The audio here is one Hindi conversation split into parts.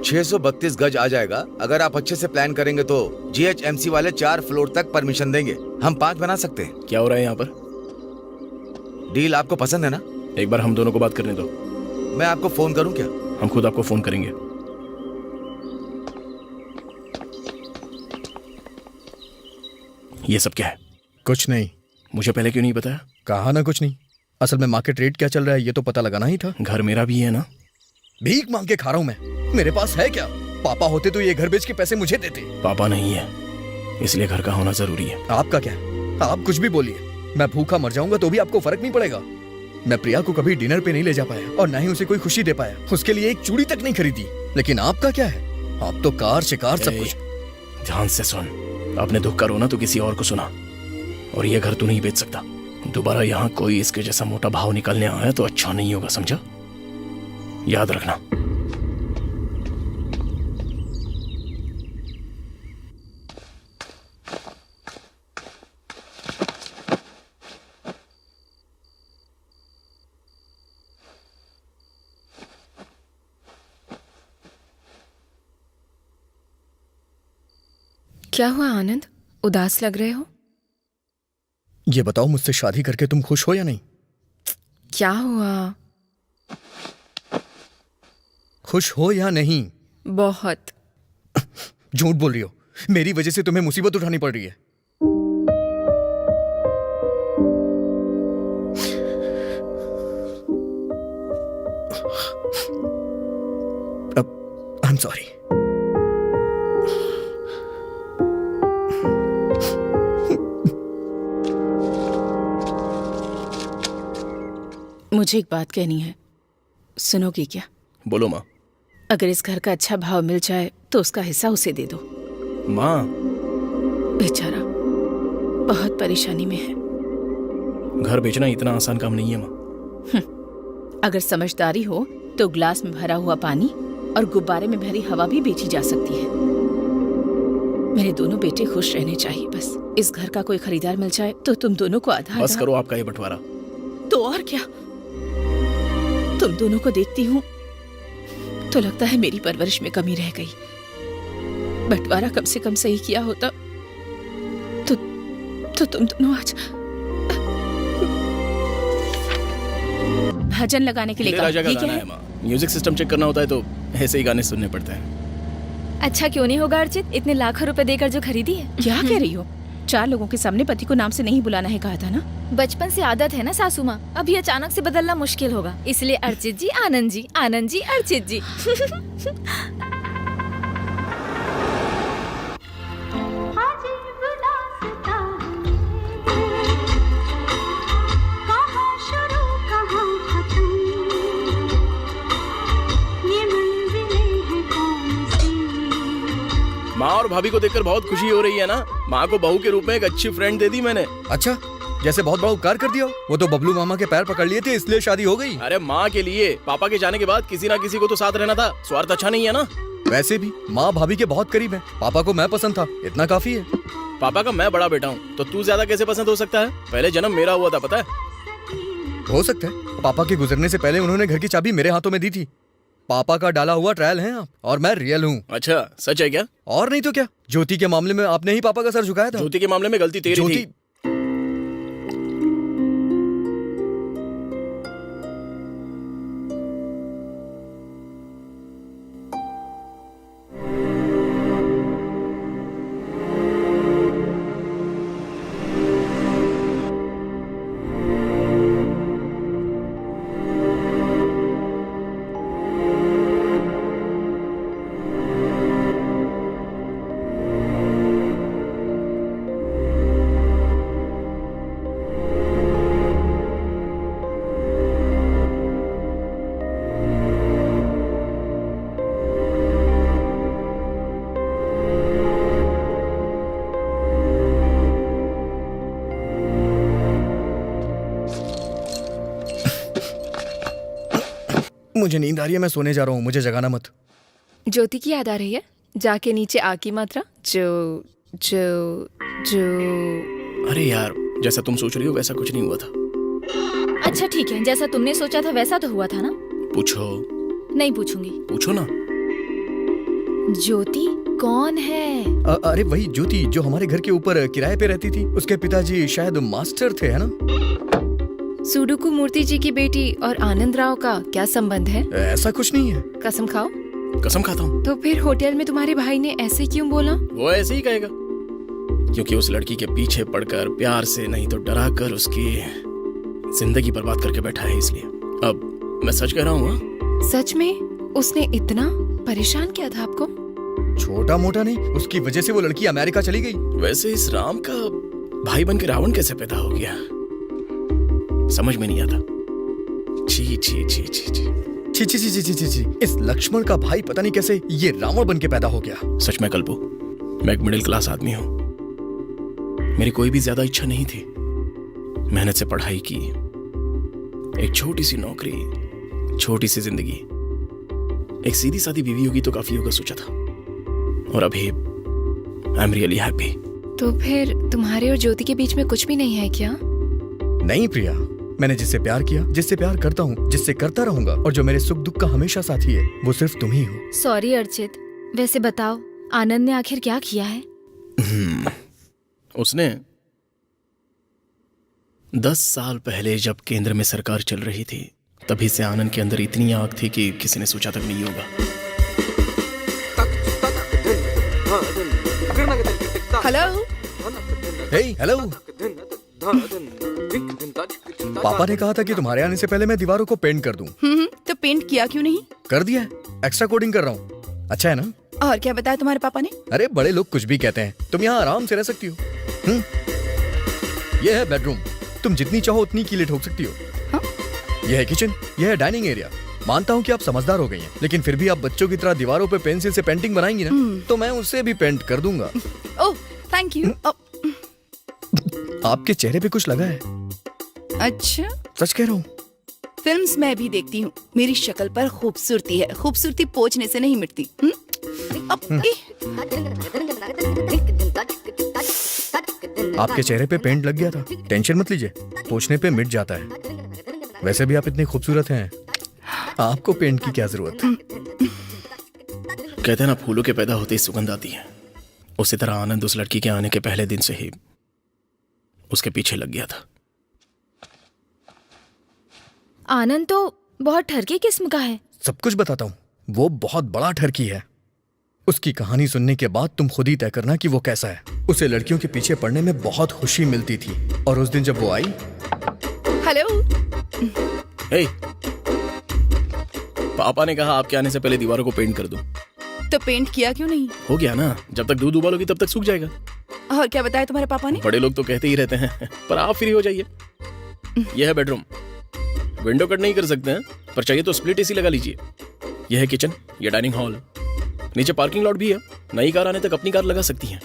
632 गज आ जाएगा। अगर आप अच्छे से प्लान करेंगे तो GHMC वाले 4 फ्लोर तक परमिशन देंगे। हम 5 बना सकते हैं। क्या हो रहा है यहाँ पर? डील आपको पसंद है ना? एक बार हम दोनों को बात करने दो। मैं आपको फोन करूं क्या? हम खुद आपको फोन करेंगे। ये सब क्या है? कुछ नहीं। मुझे पहले क्यों नहीं बताया? कहा ना कुछ नहीं। असल में मार्केट रेट क्या चल रहा है ये तो पता लगाना ही था। घर मेरा भी है ना। भीख मांग के खा रहा हूं मैं। मेरे पास है क्या? पापा होते तो ये घर बेच के पैसे मुझे देते। पापा नहीं है, इसलिए घर का होना जरूरी है। आपका क्या है? आप कुछ भी बोलिए, मैं भूखा मर जाऊंगा तो भी आपको फर्क नहीं पड़ेगा। मैं प्रिया को कभी डिनर पे नहीं ले जा पाया और ना ही उसे कोई खुशी दे पाया। उसके लिए एक चूड़ी तक नहीं खरीदी। लेकिन आपका क्या है? आप तो कार शिकार सब कुछ। ध्यान से सुन, अपने दुख का रोना तो किसी और को सुना। और ये घर तू नहीं बेच सकता। दोबारा यहाँ कोई इसके जैसा मोटा भाव निकलने आया तो अच्छा नहीं होगा, समझा? याद रखना। क्या हुआ आनंद, उदास लग रहे हो? ये बताओ, मुझसे शादी करके तुम खुश हो या नहीं? क्या हुआ? खुश हो या नहीं? बहुत। झूठ बोल रही हो। मेरी वजह से तुम्हें मुसीबत उठानी पड़ रही है। आई एम सॉरी। मुझे एक बात कहनी है, सुनोगी क्या? बोलो माँ। अगर इस घर का अच्छा भाव मिल जाए तो उसका हिस्सा उसे दे दो। माँ, बेचारा बहुत परेशानी में है। घर बेचना इतना आसान काम नहीं है माँ। अगर समझदारी हो तो ग्लास में भरा हुआ पानी और गुब्बारे में भरी हवा भी बेची जा सकती है। मेरे दोनों बेटे खुश रहने चाहिए। बस इस घर का कोई खरीदार मिल जाए तो तुम दोनों को आधा बस करो आपका ये बंटवारा। तो और क्या, तुम दोनों को देखती हूँ तो लगता है मेरी परवरिश में कमी रह गई। बंटवारा कम से कम सही किया होता तो तुम दोनों आज भजन लगाने के लिए कहा। ठीक है माँ, म्यूजिक सिस्टम चेक करना होता है तो ऐसे ही गाने सुनने पड़ते हैं। अच्छा क्यों नहीं होगा अर्चित, इतने लाखों रुपए देकर जो खरीदी है। क्या कह रही हो? 4 लोगों के सामने पति को नाम से नहीं बुलाना है कहा था ना। बचपन से आदत है ना सासू माँ, अभी अचानक से बदलना मुश्किल होगा। इसलिए अर्चित जी आनंद जी, आनंद जी अर्चित जी। माँ और भाभी को देखकर बहुत खुशी हो रही है ना। माँ को बहू के रूप में एक अच्छी फ्रेंड दे दी मैंने। अच्छा, जैसे बहुत बड़ा उपकार कर दिया। वो तो बबलू मामा के पैर पकड़ लिए थे इसलिए शादी हो गई। अरे माँ के लिए पापा के जाने के बाद किसी ना किसी को तो साथ रहना था। स्वार्थ अच्छा नहीं है ना। वैसे भी माँ भाभी के बहुत करीब है। पापा को मैं पसंद था, इतना काफी है। पापा का मैं बड़ा बेटा हूँ तो तू ज्यादा कैसे पसंद हो सकता है? पहले जन्म मेरा हुआ था, पता है? हो सकता है। पापा के गुजरने से पहले उन्होंने घर की चाबी मेरे हाथों में दी थी। पापा का डाला हुआ ट्रायल है आप, और मैं रियल हूँ। अच्छा, सच है क्या? और नहीं तो क्या। ज्योति के मामले में आपने ही पापा का सर झुकाया था। ज्योति के मामले में गलती तेरी थी। मुझे नींद आ रही है, मैं सोने जा रहा हूँ, मुझे जगाना मत। ज्योति की याद आ रही है? जाके नीचे आ की मात्रा जो जो जो। अरे यार, जैसा तुम सोच रही हो वैसा कुछ नहीं हुआ था। अच्छा ठीक है, जैसा तुमने सोचा था वैसा तो हुआ था ना। पूछो। नहीं पूछूंगी। पूछो ना। ज्योति कौन है? अरे वही ज्योति जो हमारे घर के ऊपर किराए पे रहती थी। उसके पिताजी शायद मास्टर थे, है ना? सुडोकू मूर्ति जी की बेटी और आनंद राव का क्या संबंध है? ऐसा कुछ नहीं है। कसम खाओ। कसम खाता हूँ। तो फिर होटल में तुम्हारे भाई ने ऐसे क्यों बोला? वो ऐसे ही कहेगा, क्योंकि उस लड़की के पीछे पड़कर प्यार से नहीं तो डरा कर उसकी जिंदगी बर्बाद करके बैठा है, इसलिए। अब मैं सच कह रहा हूँ। सच में उसने इतना परेशान किया था आपको? छोटा मोटा नहीं, उसकी वजह से वो लड़की अमेरिका चली गई। वैसे इस राम का भाई बन के रावण कैसे पैदा हो गया, समझ में नहीं आता। छी छी छी छी छी छी छी छी छी छी छी। इस लक्ष्मण का भाई पता नहीं कैसे ये रावण बन के पैदा हो गया। सच में कल्पू, मैं एक मिडिल क्लास आदमी हूँ। मेरी कोई भी ज्यादा इच्छा नहीं थी। मेहनत से पढ़ाई की, एक छोटी सी नौकरी, छोटी सी जिंदगी, एक सीधी सादी बीवी होगी तो काफी होगा सोचा था, और अभी आई एम रियली हैप्पी। तो फिर तुम्हारे और ज्योति के बीच में कुछ भी नहीं है क्या? नहीं प्रिया, मैंने जिससे प्यार किया, जिससे प्यार करता हूँ, जिससे करता रहूंगा, और जो मेरे सुख दुख का हमेशा साथी है, वो सिर्फ तुम ही हो। सॉरी अर्चित, वैसे बताओ आनंद ने आखिर क्या किया है? उसने 10 साल पहले जब केंद्र में सरकार चल रही थी, तभी से आनंद के अंदर इतनी आग थी कि किसी ने सोचा तक नहीं होगा। हेलो। हे हेलो। पापा ने कहा था कि तुम्हारे आने से पहले मैं दीवारों को पेंट कर दूं। तो पेंट किया क्यों नहीं? कर दिया है, एक्स्ट्रा कोडिंग कर रहा हूँ। अच्छा है ना? और क्या बताया तुम्हारे पापा ने? अरे बड़े लोग कुछ भी कहते हैं, तुम यहाँ आराम से रह सकती हो। यह है बेडरूम, तुम जितनी चाहो उतनी कीलें ठोक सकती हो। हाँ? यह है किचन, यह है डाइनिंग एरिया। मानता हूँ कि आप समझदार हो गई हैं, लेकिन फिर भी आप बच्चों की तरह दीवारों पे पेंसिल से पेंटिंग बनाएंगी ना, तो मैं उससे भी पेंट कर दूंगा। Oh thank you. आपके चेहरे पे कुछ लगा है? अच्छा, सच कह रहा हूँ। फिल्म्स मैं भी देखती हूँ, मेरी शक्ल पर खूबसूरती है, खूबसूरती पोंछने से नहीं मिटती। आपके चेहरे पे पेंट लग गया था, टेंशन मत लीजिए, पोंछने पे मिट जाता है। वैसे भी आप इतनी खूबसूरत हैं, आपको पेंट की क्या जरूरत? कहते हैं ना, फूलों के पैदा होते ही सुगंध आती है। उसी तरह आनंद उस लड़की के आने के पहले दिन से ही उसके पीछे लग गया था। आनंद तो बहुत ठरकी किस्म का है। सब कुछ बताता हूँ, वो बहुत बड़ा ठरकी है। उसकी कहानी सुनने के बाद तुम खुद ही तय करना कि वो कैसा है। उसे लड़कियों के पीछे पड़ने में बहुत खुशी मिलती थी, और उस दिन जब वो आई। हेलो। हे, पापा ने कहा आपके आने से पहले दीवारों को पेंट कर दूं। तो पेंट किया क्यों नहीं? हो गया ना, जब तक दूध उबालोगी तब तक सूख जाएगा। और क्या बताया तुम्हारे पापा ने? बड़े लोग तो कहते ही रहते हैं, पर आप फ्री हो जाइए। यह है बेडरूम, विंडो कट नहीं कर सकते हैं, पर चाहिए तो स्प्लिट एसी लगा लीजिए। यह है किचन, यह डाइनिंग हॉल, नीचे पार्किंग लॉट भी है। नई कार आने तक अपनी कार लगा सकती हैं।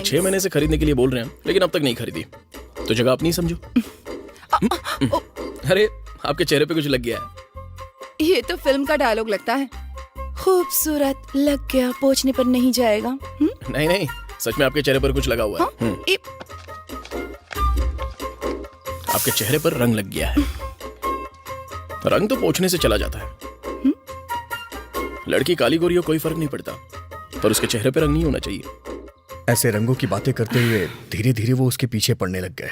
6 महीने से खरीदने के लिए बोल रहे हैं, लेकिन अब तक नहीं खरीदी, तो जगह अपनी समझो। अरे आपके चेहरे पे कुछ लग गया है। ये तो फिल्म का डायलॉग लगता है। खूबसूरत लग गया, पोंछने पर नहीं जाएगा। नहीं नहीं, सच में आपके चेहरे पर कुछ लगा हुआ है। आपके चेहरे पर रंग लग गया है। रंग तो पोंछने से चला जाता है। लड़की काली गोरी हो कोई फर्क नहीं पड़ता, पर उसके चेहरे पे रंग नहीं होना चाहिए। ऐसे रंगों की बातें करते हुए धीरे धीरे वो उसके पीछे पड़ने लग गए।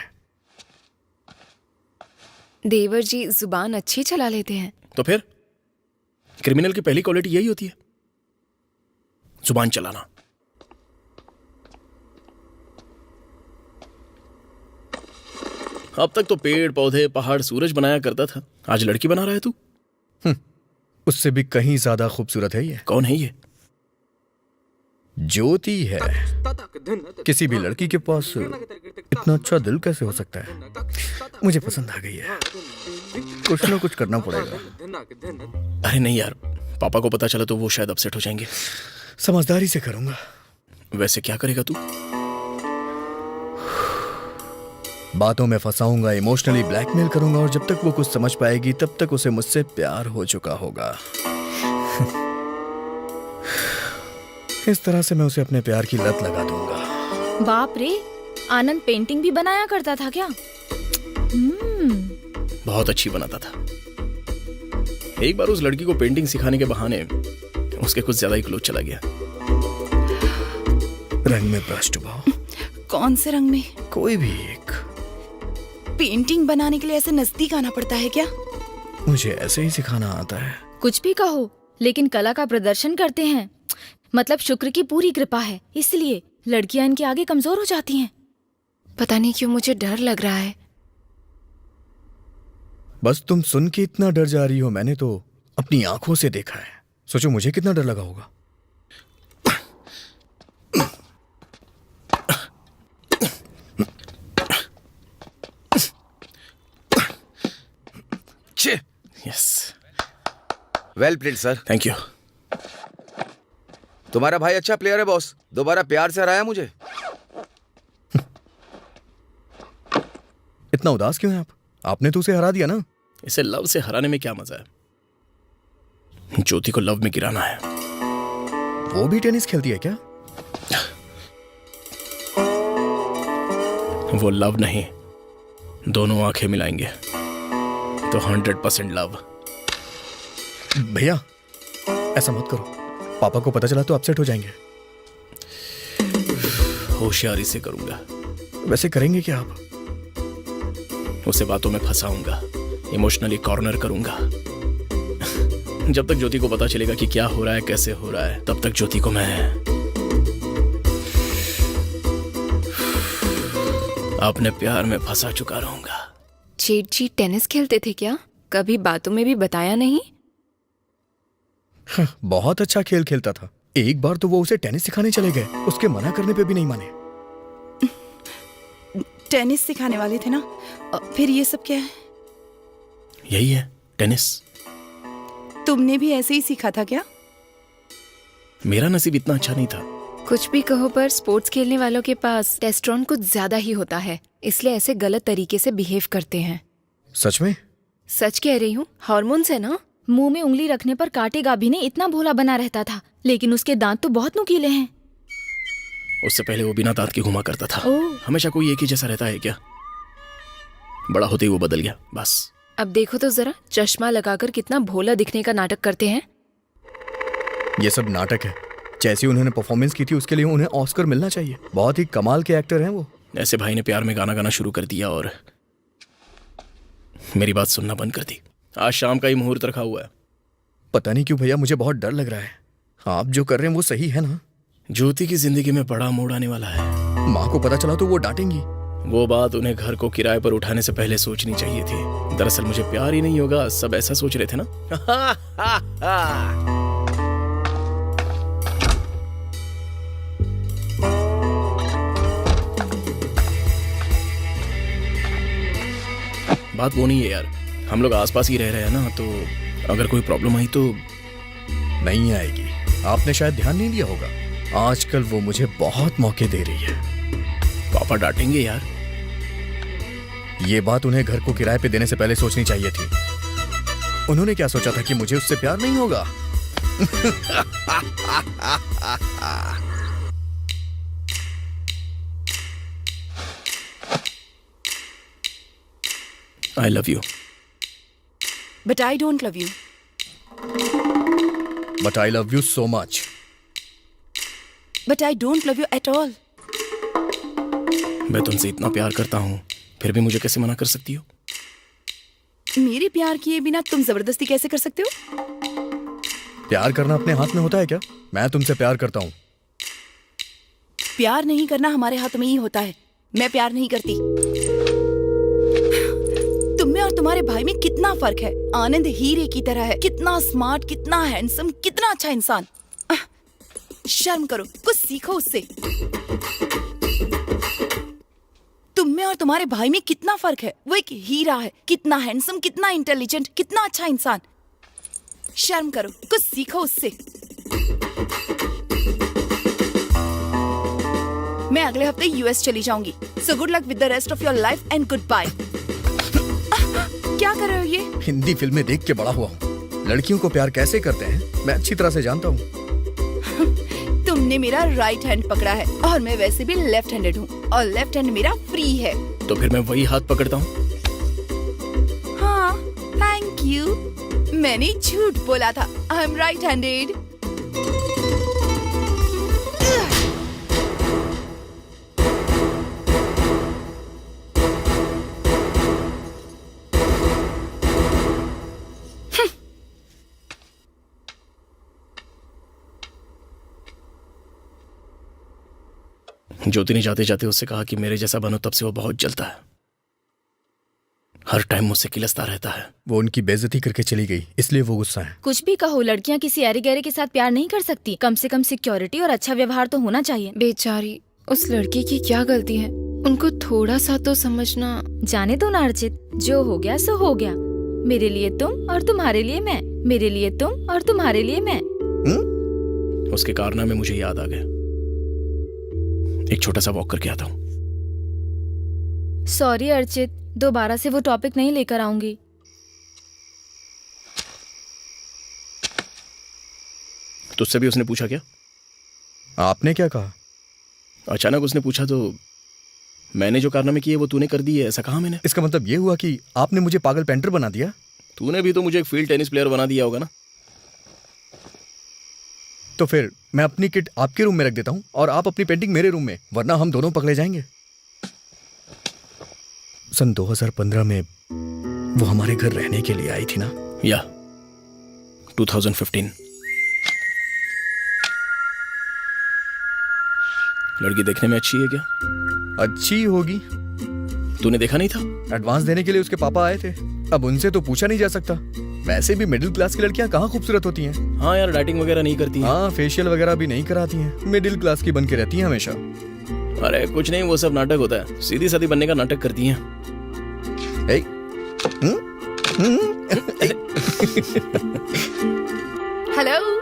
देवर जी जुबान अच्छी चला लेते हैं। तो फिर क्रिमिनल की पहली क्वालिटी यही होती है, जुबान चलाना। अब तक तो पेड़ पौधे पहाड़ सूरज बनाया करता था, आज लड़की बना रहा है तू। उससे भी कहीं ज्यादा खूबसूरत है ये। कौन है ये? ज्योति है। किसी भी लड़की के पास इतना अच्छा दिल कैसे हो सकता है? मुझे पसंद आ गई है, कुछ ना कुछ करना पड़ेगा। अरे नहीं यार, पापा को पता चला तो वो शायद अपसेट हो जाएंगे। समझदारी से करूंगा। वैसे क्या करेगा तू? बातों में फंसाऊंगा, इमोशनली ब्लैकमेल करूंगा, और जब तक वो कुछ समझ पाएगी तब तक उसे मुझसे प्यार हो चुका होगा। इस तरह से मैं उसे अपने प्यार की लत लगा दूंगा। बाप रे, आनंद पेंटिंग भी बनाया करता था क्या? बहुत अच्छी बनाता था। एक बार उस लड़की को पेंटिंग सिखाने के बहाने उसके कुछ ज्यादा ही क्लोज चला गया। रंग में ब्रश डुबाओ, कौन से रंग में? कोई भी एक। पेंटिंग बनाने के लिए ऐसे नजदीक आना पड़ता है क्या? मुझे ऐसे ही सिखाना आता है। कुछ भी कहो, लेकिन कला का प्रदर्शन करते हैं, मतलब शुक्र की पूरी कृपा है, इसलिए लड़कियां इनके आगे कमजोर हो जाती हैं। पता नहीं क्यों मुझे डर लग रहा है। बस तुम सुन के इतना डर जा रही हो, मैंने तो अपनी आंखों से देखा है। सोचो मुझे कितना डर लगा होगा। Yes, well played sir. Thank you. तुम्हारा भाई अच्छा प्लेयर है बॉस, दोबारा प्यार से हराया मुझे। इतना उदास क्यों हैं आप? आपने तो उसे हरा दिया ना। इसे लव से हराने में क्या मजा है? ज्योति को लव में गिराना है। वो भी टेनिस खेलती है क्या? वो लव नहीं, दोनों आंखें मिलाएंगे तो 100% लव। भैया ऐसा मत करो, पापा को पता चला तो अपसेट हो जाएंगे। होशियारी से करूंगा। वैसे करेंगे क्या आप? उसे बातों में फंसाऊंगा, इमोशनली कॉर्नर करूंगा। जब तक ज्योति को पता चलेगा कि क्या हो रहा है, कैसे हो रहा है, तब तक ज्योति को मैं अपने प्यार में फंसा चुका रहूंगा। जेठ जी टेनिस खेलते थे क्या? कभी बातों में भी बताया नहीं। बहुत अच्छा खेल खेलता था। एक बार तो वो उसे टेनिस सिखाने चले गए, उसके मना करने पे भी नहीं माने। टेनिस सिखाने वाले थे ना, फिर ये सब क्या है? यही है टेनिस। तुमने भी ऐसे ही सीखा था क्या? मेरा नसीब इतना अच्छा नहीं था। कुछ भी कहो, पर स्पोर्ट्स खेलने वालों के पास टेस्टोस्टेरोन कुछ ज्यादा ही होता है, इसलिए ऐसे गलत तरीके से बिहेव करते हैं। सच में? सच कह रही हूँ, हार्मोन्स है ना। मुंह में उंगली रखने पर काटेगा भी नहीं, इतना भोला बना रहता था, लेकिन उसके दांत तो बहुत नुकीले हैं। उससे पहले वो बिना दांत के घुमा करता था। ओह। हमेशा कोई एक ही जैसा रहता है क्या? बड़ा होते ही वो बदल गया बस। अब देखो तो जरा, चश्मा लगाकर कितना भोला दिखने का नाटक करते हैं। ये सब नाटक है। जैसी उन्होंने परफॉर्मेंस की थी उसके लिए उन्हें ऑस्कर मिलना चाहिए। बहुत ही कमाल के एक्टर हैं वो। ऐसे भाई ने प्यार में गाना गाना शुरू कर दिया और मेरी बात सुनना बंद कर दी। आज शाम का ही मुहूर्त रखा हुआ है। पता नहीं क्यों भैया, मुझे बहुत डर लग रहा है। आप जो कर रहे हैं वो सही है ना? ज्योति की जिंदगी में बड़ा मोड़ आने वाला है। माँ को पता चला तो वो डांटेंगी। वो बात उन्हें घर को किराए पर उठाने से पहले सोचनी चाहिए थी। दरअसल मुझे प्यार ही नहीं होगा, सब ऐसा सोच रहे थे ना। बात वो नहीं है यार, हम लोग आसपास ही रह रहे हैं ना, तो अगर कोई प्रॉब्लम आई तो। नहीं आएगी। आपने शायद ध्यान नहीं दिया होगा, आजकल वो मुझे बहुत मौके दे रही है। पापा डांटेंगे यार। ये बात उन्हें घर को किराए पे देने से पहले सोचनी चाहिए थी। उन्होंने क्या सोचा था कि मुझे उससे प्यार नहीं होगा? I love you. But I don't love you. But I love you so much. But I don't love you at all. मैं तुमसे इतना प्यार करता हूँ, फिर भी मुझे कैसे मना कर सकती हो? मेरे प्यार किए बिना तुम जबरदस्ती कैसे कर सकते हो? प्यार करना अपने हाथ में होता है क्या? मैं तुमसे प्यार करता हूँ। प्यार नहीं करना हमारे हाथ में ही होता है। मैं प्यार नहीं करती। तुम में और तुम्हारे भाई में कितना फर्क है। आनंद हीरे की तरह है, कितना स्मार्ट, कितना हैंडसम, कितना अच्छा इंसान। शर्म करो, कुछ सीखो उससे। तुम में और तुम्हारे भाई में कितना फर्क है। वो एक हीरा है, कितना हैंडसम, कितना इंटेलिजेंट, कितना अच्छा इंसान। शर्म करो, कुछ सीखो उससे। मैं अगले हफ्ते यूएस चली जाऊंगी। So good luck with the rest of your life and goodbye. क्या कर रहे हो ये? हिंदी फिल्में देख के बड़ा हुआ हूँ। लड़कियों को प्यार कैसे करते हैं मैं अच्छी तरह से जानता हूँ। तुमने मेरा राइट हैंड पकड़ा है और मैं वैसे भी लेफ्ट हैंडेड हूँ और लेफ्ट हैंड मेरा फ्री है। तो फिर मैं वही हाथ पकड़ता हूँ। हाँ, थैंक यू। मैंने झूठ बोला था। I am right handed. Jyoti ने जाते जाते उससे कहा कि मेरे जैसा बनो, तब से वो बहुत जलता है। हर टाइम मुझसे किलसता रहता है। वो उनकी बेइज्जती करके चली गई, इसलिए वो गुस्सा है। कुछ भी कहो, लड़कियां किसी ऐरे गहरे के साथ प्यार नहीं कर सकती। कम से कम सिक्योरिटी और अच्छा व्यवहार तो होना चाहिए। बेचारी, उस लड़की की क्या गलती है? उनको थोड़ा सा तो समझना। जाने दो ना अर्चित, जो हो गया सो हो गया। मेरे लिए तुम और तुम्हारे लिए मैं, मेरे लिए तुम और तुम्हारे लिए मैं। उसके कारनामे मुझे याद आ गए। एक छोटा सा वॉक करके आता हूँ। सॉरी अर्चित, दोबारा से वो टॉपिक नहीं लेकर आऊंगी। तुझसे भी उसने पूछा क्या? आपने क्या कहा? अचानक उसने पूछा तो मैंने जो कारनामे किए वो तूने कर दिए, ऐसा कहा मैंने? इसका मतलब ये हुआ कि आपने मुझे पागल पेंटर बना दिया? तूने भी तो मुझे एक फील्ड टेनिस प्लेयर बना दिया होगा ना। तो फिर मैं अपनी किट आपके रूम में रख देता हूँ और आप अपनी पेंटिंग मेरे रूम में, वरना हम दोनों पकड़े जाएंगे। सन 2015 में वो हमारे घर रहने के लिए आई थी ना? या 2015। लड़की देखने में अच्छी है क्या? अच्छी होगी। तूने देखा नहीं था? एडवांस देने के लिए उसके पापा आए थे। अब उनसे तो पूछा नहीं जा सकता। वैसे भी मिडिल क्लास की लड़कियां कहाँ खूबसूरत होती हैं? हाँ यार, डाइटिंग वगैरह नहीं करती हैं। हाँ, फेशियल वगैरह भी नहीं कराती हैं। मिडिल क्लास की बन के रहती हैं हमेशा। अरे कुछ नहीं, वो सब नाटक होता है। सीधी सादी बनने का नाटक करती हैं। ए, हेलो।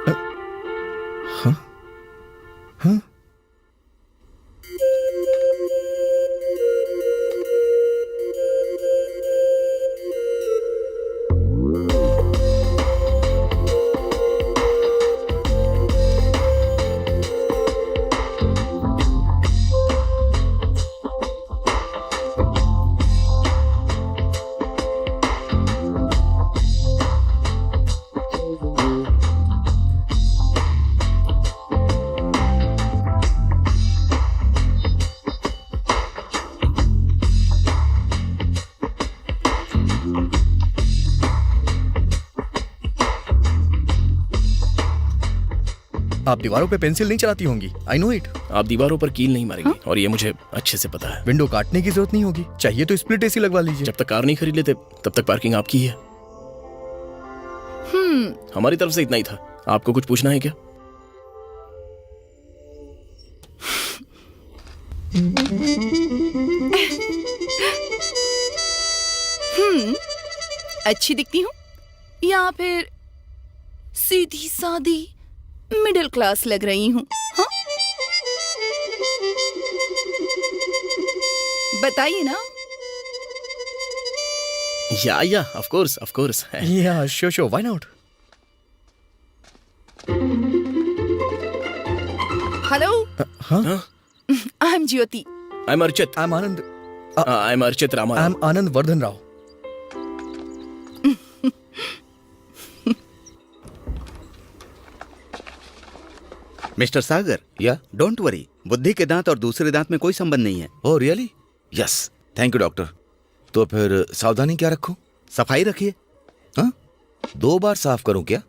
आप दीवारों पे पेंसिल नहीं चलाती होंगी। I know it. आप दीवारों पर कील नहीं मारेंगे और ये मुझे अच्छे से पता है। विंडो काटने की जरूरत नहीं होगी, चाहिए तो स्प्लिट एसी लगवा लीजिए। जब तक कार नहीं खरीद लेते तब तक पार्किंग आपकी है। हमारी तरफ से इतना ही था। आपको कुछ पूछना है क्या? अच्छी दिखती हूँ या फिर सीधी सादी मिडिल क्लास लग रही हूँ? हाँ? बताइए ना। Yeah of course. Yeah sure, why not. Hello, हाँ, I am Jyoti. I am Archit. I am Anand. I am Archit Rama. I am Anand Vardhan Rao. Mister Sagar, yeah don't worry, बुद्धि के दांत और दूसरे दांत में कोई संबंध नहीं है। Oh really? Yes, thank you doctor. तो फिर सावधानी क्या रखूं? सफाई रखिए। हाँ, 2 बार साफ करूं क्या?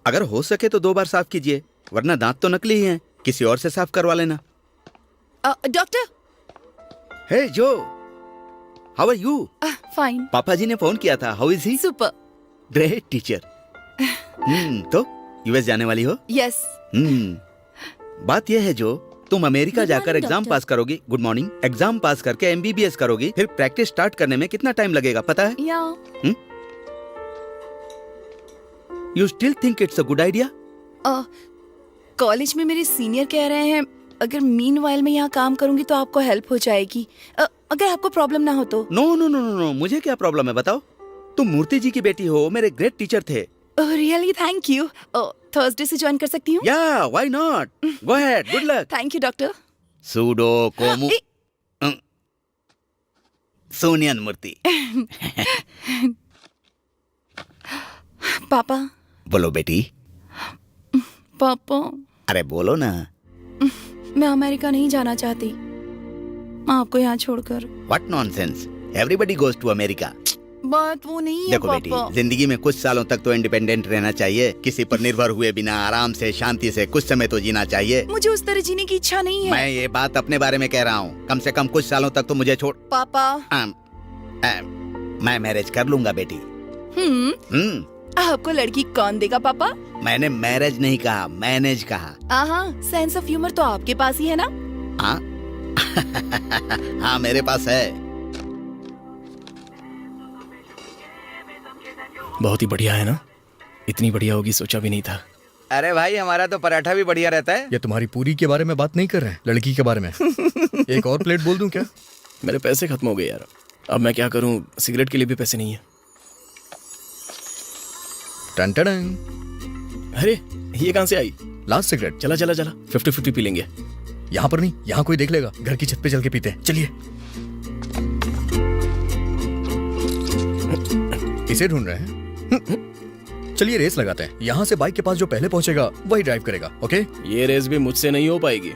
अगर हो सके तो 2 बार साफ कीजिए, वरना दांत तो नकली ही हैं, किसी और से साफ करवा लेना। डॉक्टर। हे जो, हाउ आर यू? फाइन। पापा जी ने फोन किया था। How is he? Super. Great teacher. तो यूएस जाने वाली हो? यस। बात यह है जो, तुम अमेरिका Good जाकर morning, एग्जाम doctor. पास करोगी। Good morning. एग्जाम पास करके एमबीबीएस करोगी, फिर प्रैक्टिस स्टार्ट करने में कितना टाइम लगेगा पता है? या you still think it's a good idea? College में मेरे सीनियर कह रहे हैं अगर मीनवाइल में यहाँ काम करूंगी तो आपको हेल्प हो जाएगी, अगर आपको प्रॉब्लम ना हो तो। नो, मुझे क्या प्रॉब्लम है बताओ? तुम मूर्ति जी की बेटी हो, मेरे ग्रेट टीचर थे। Really thank you. थर्सडे से ज्वाइन कर सकती हूँ? Yeah why not, go ahead, good luck. Thank you doctor. सूडो कोमु सोनियन मूर्ति। पापा। बोलो बेटी। पापा, अरे बोलो ना। मैं अमेरिका नहीं जाना चाहती आपको यहाँ छोड़कर। What nonsense, everybody goes to America. बात वो नहीं है देखो बेटी, पापा। जिंदगी में कुछ सालों तक तो इंडिपेंडेंट रहना चाहिए, किसी पर निर्भर हुए बिना आराम से शांति से कुछ समय तो जीना चाहिए। मुझे उस तरह जीने की इच्छा नहीं है। मैं ये बात अपने बारे में कह रहा हूँ, कम से कम कुछ सालों तक तो मुझे छोड़। पापा, मैं मैरिज कर लूंगा बेटी। आपको लड़की कौन देगा पापा? मैंने मैरिज नहीं कहा, मैनेज कहा। सेंस ऑफ ह्यूमर तो आपके पास ही है ना? हाँ हाँ मेरे पास है। बहुत ही बढ़िया है ना, इतनी बढ़िया होगी सोचा भी नहीं था। अरे भाई, हमारा तो पराठा भी बढ़िया रहता है। ये तुम्हारी पूरी के बारे में बात नहीं कर रहे हैं, लड़की के बारे में। एक और प्लेट बोल दूं क्या? मेरे पैसे खत्म हो गए यार, अब मैं क्या करूं, सिगरेट के लिए भी पैसे नहीं है। टन टन। अरे ये कहां से आई? Last cigarette. चला चला चला, 50-50 पी लेंगे। यहाँ पर नहीं, यहाँ कोई देख लेगा। घर की छत पे चल के पीते हैं, चलिए। इसे ढूंढ रहे हैं? चलिए रेस लगाते हैं। यहाँ से बाइक के पास जो पहले पहुंचेगा वही ड्राइव करेगा। ओके? ये रेस भी मुझसे नहीं हो पाएगी।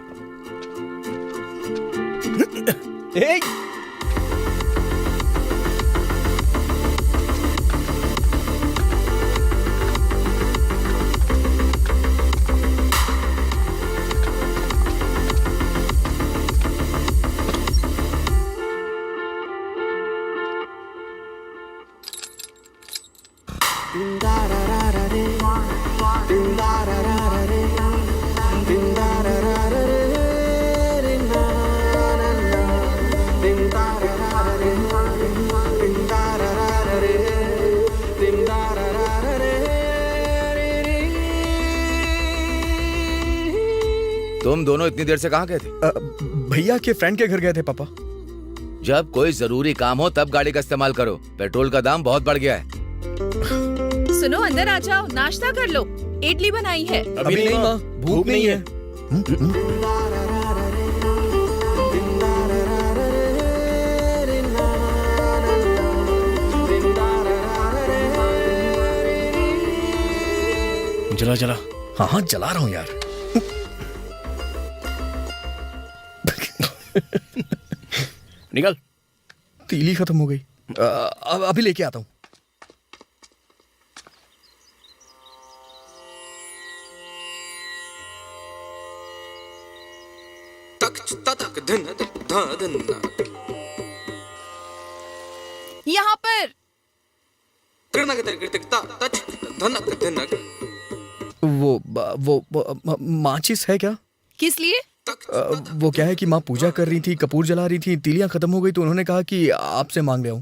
तुम दोनों इतनी देर से कहाँ गए थे? भैया के फ्रेंड के घर गए थे पापा। जब कोई जरूरी काम हो तब गाड़ी का इस्तेमाल करो, पेट्रोल का दाम बहुत बढ़ गया है। सुनो, अंदर आ जाओ, नाश्ता कर लो, इडली बनाई है। अभी नहीं माँ, भूख नहीं है। जला जला। हाँ हाँ जला रहा हूँ यार। निकल। तीली खत्म हो गई। अभी लेके आता हूँ। यहाँ पर वो माचिस है क्या? किस लिए? वो क्या है कि माँ पूजा कर रही थी, कपूर जला रही थी, तीलियां खत्म हो गई तो उन्होंने कहा कि आपसे मांग ले आऊं।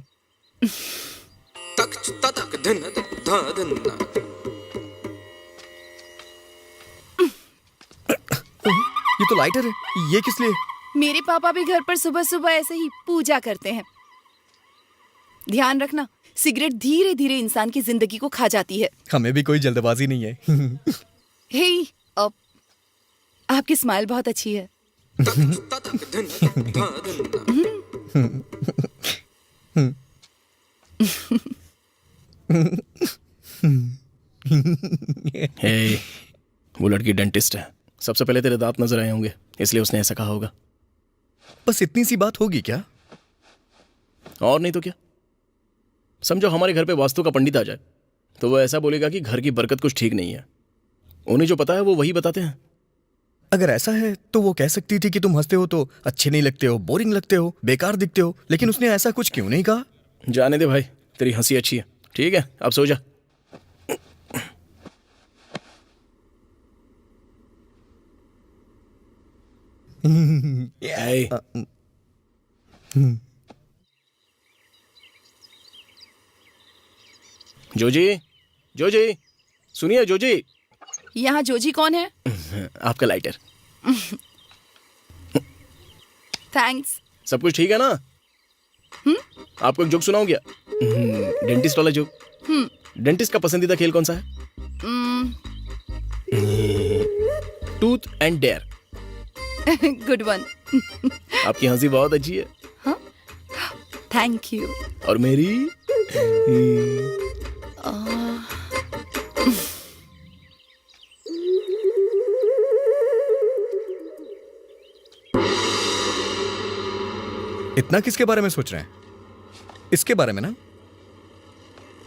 ये तो लाइटर है, ये किस लिए? मेरे पापा भी घर पर सुबह सुबह ऐसे ही पूजा करते हैं। ध्यान रखना, सिगरेट धीरे धीरे इंसान की जिंदगी को खा जाती है। हमें भी कोई जल्दबाजी नहीं है। हे, आपकी स्माइल बहुत अच्छी है। हे, वो लड़की डेंटिस्ट है, सबसे पहले तेरे दांत नजर आए होंगे, इसलिए उसने ऐसा कहा होगा। बस इतनी सी बात होगी क्या? और नहीं तो क्या। समझो हमारे घर पे वास्तु का पंडित आ जाए तो वो ऐसा बोलेगा कि घर की बरकत कुछ ठीक नहीं है। उन्हें जो पता है वो वही बताते हैं। अगर ऐसा है तो वो कह सकती थी कि तुम हंसते हो तो अच्छे नहीं लगते हो, बोरिंग लगते हो, बेकार दिखते हो, लेकिन उसने ऐसा कुछ क्यों नहीं कहा? जाने दे भाई, तेरी हंसी अच्छी है। ठीक है, अब सो जा। Hey. जोजी, जोजी, सुनिए जोजी। यहाँ जोजी कौन है? आपका लाइटर। थैंक्स। सब कुछ ठीक है ना? आपको एक जोक सुनाऊं क्या? डेंटिस्ट वाला जोक। डेंटिस्ट का पसंदीदा खेल कौन सा है? टूथ एंड डेयर। Good one. आपकी हंसी बहुत अच्छी है। Thank you. और मेरी इतना किसके बारे में सोच रहे हैं? इसके बारे में ना।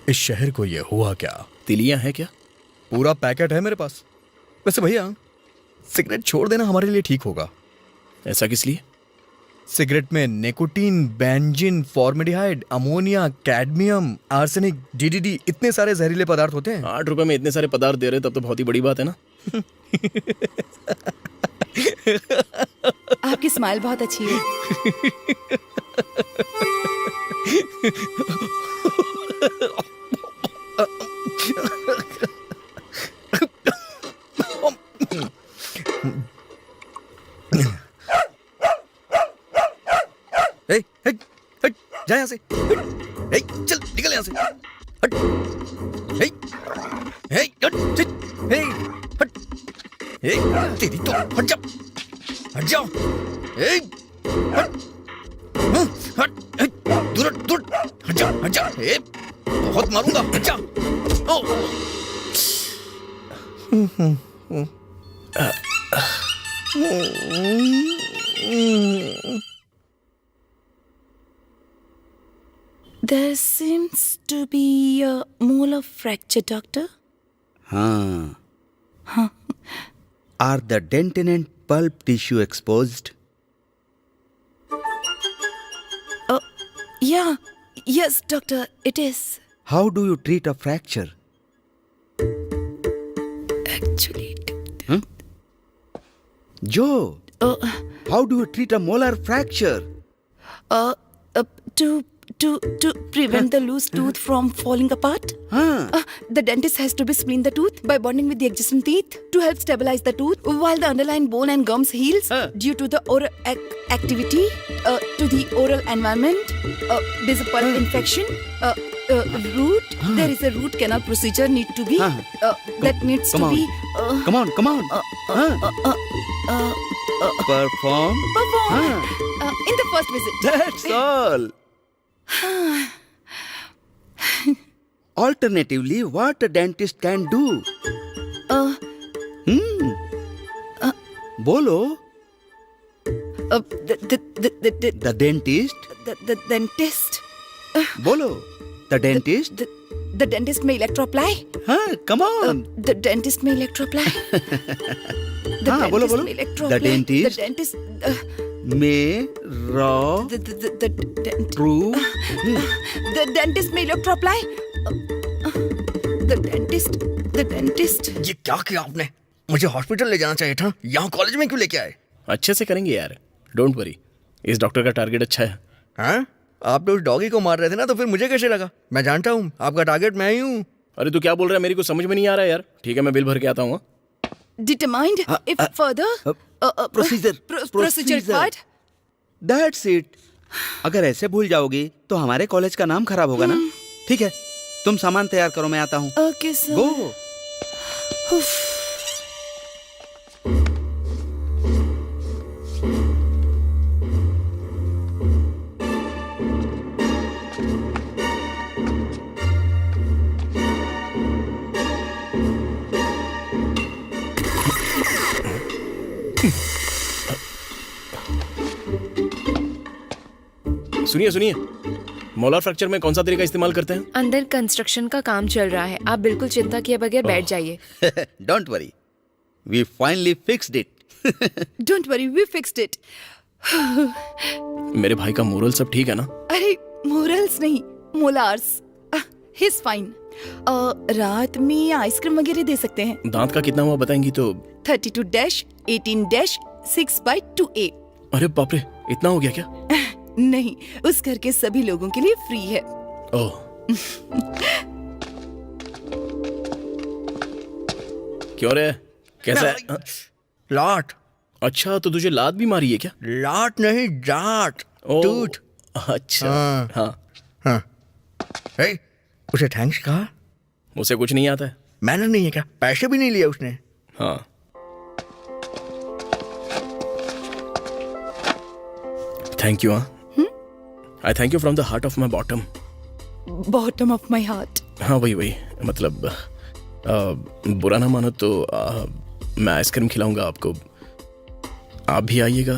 इस शहर को ये हुआ क्या? तिलियां है क्या? पूरा पैकेट है मेरे पास। वैसे भैया, सिगरेट छोड़ देना हमारे लिए ठीक होगा। ऐसा किस लिए? सिगरेट में nicotine, benzene, formaldehyde, ammonia, cadmium, arsenic, DDT, इतने सारे जहरीले पदार्थ होते हैं। 8 रुपए में इतने सारे पदार्थ दे रहे तब तो बहुत ही बड़ी बात है ना। आपकी स्माइल बहुत अच्छी है। ए, हट, हट, जा यहाँ से। हट, ए, चल निकल यहाँ से। हट, ए, ए, हट, चल, ए, हट, ए, तेरी तो हट जा, हट जाओ, ए, हट, हाँ, हट, हट, दूर, दूर, हट जा, ए, बहुत मारूंगा, हट जा। ओ, There seems to be a molar fracture, doctor. हाँ. Are the dentin and pulp tissue exposed? Yeah, yes, doctor, it is. How do you treat a fracture? Actually, Joe, how do you treat a molar fracture? to prevent the loose tooth from falling apart. Huh. The dentist has to be spleen the tooth by bonding with the adjacent teeth to help stabilize the tooth while the underlying bone and gums heals due to the oral activity to the oral environment. There's a pulp infection. Root. There is a root canal procedure need to be that needs Come to on. be Come on. Perform. in the first visit. That's all. Alternatively, what a dentist can do? Bolo. The dentist. The dentist. Bolo. The dentist. The dentist may electro-apply. Huh, come on. The dentist may electro-apply. The हाँ, बोलो, dentist बोलो. may electro-apply. The dentist. The dentist. May raw true. The dentist may electro-apply. The dentist. ये क्या किया आपने? मुझे हॉस्पिटल ले जाना चाहिए था। यहाँ कॉलेज में क्यों लेके आए? अच्छे से करेंगे यार, डोंट वरी। इस डॉक्टर का टारगेट अच्छा है। हाँ? आप तो उस डॉगी को मार रहे थे ना, तो फिर मुझे कैसे लगा? मैं जानता हूँ आपका टारगेट मैं ही हूँ। अरे तू क्या बोल रहा है, मेरी को समझ में नहीं आ रहा है यार। ठीक है, मैं बिल भर के आता हूँ। Determined if further Procedure. procedure required. That's it. अगर ऐसे भूल जाओगी तो हमारे कॉलेज का नाम खराब होगा ना। ठीक है, तुम सामान तैयार करो, मैं आता हूँ। Okay, sir. गो। सुनिए, मोलार फ्रैक्चर में कौन सा तरीका इस्तेमाल करते हैं? अंदर कंस्ट्रक्शन का काम चल रहा है, आप बिल्कुल चिंता किए बगैर बैठ जाइए। Don't worry. We finally fixed it. Don't worry, we fixed it. मेरे भाई का मोरल सब ठीक है ना? अरे मोरल्स नहीं, मोलार्स. He's fine. रात में आइसक्रीम वगैरह दे सकते हैं। दांत का कितना हुआ बताएंगी तो? 32-18-6/2A. अरे बाप रे, इतना हो गया क्या? नहीं, उस घर के सभी लोगों के लिए फ्री है। ओह। क्यों रे, कैसा है? लाट। अच्छा, तो तुझे लात भी मारी है क्या? लाट नहीं, जाट। ओह, टूट। अच्छा। हाँ। हे, उसे थैंक्स कहा? उसे कुछ नहीं आता है। मैनर नहीं है क्या? पैसे भी नहीं लिए उसने। हाँ। Thank you. I thank you from the heart of my bottom. Bottom of my heart. हाँ, वही मतलब बुरा ना मानो तो मैं आइसक्रीम खिलाऊंगा आपको, आप भी आइएगा।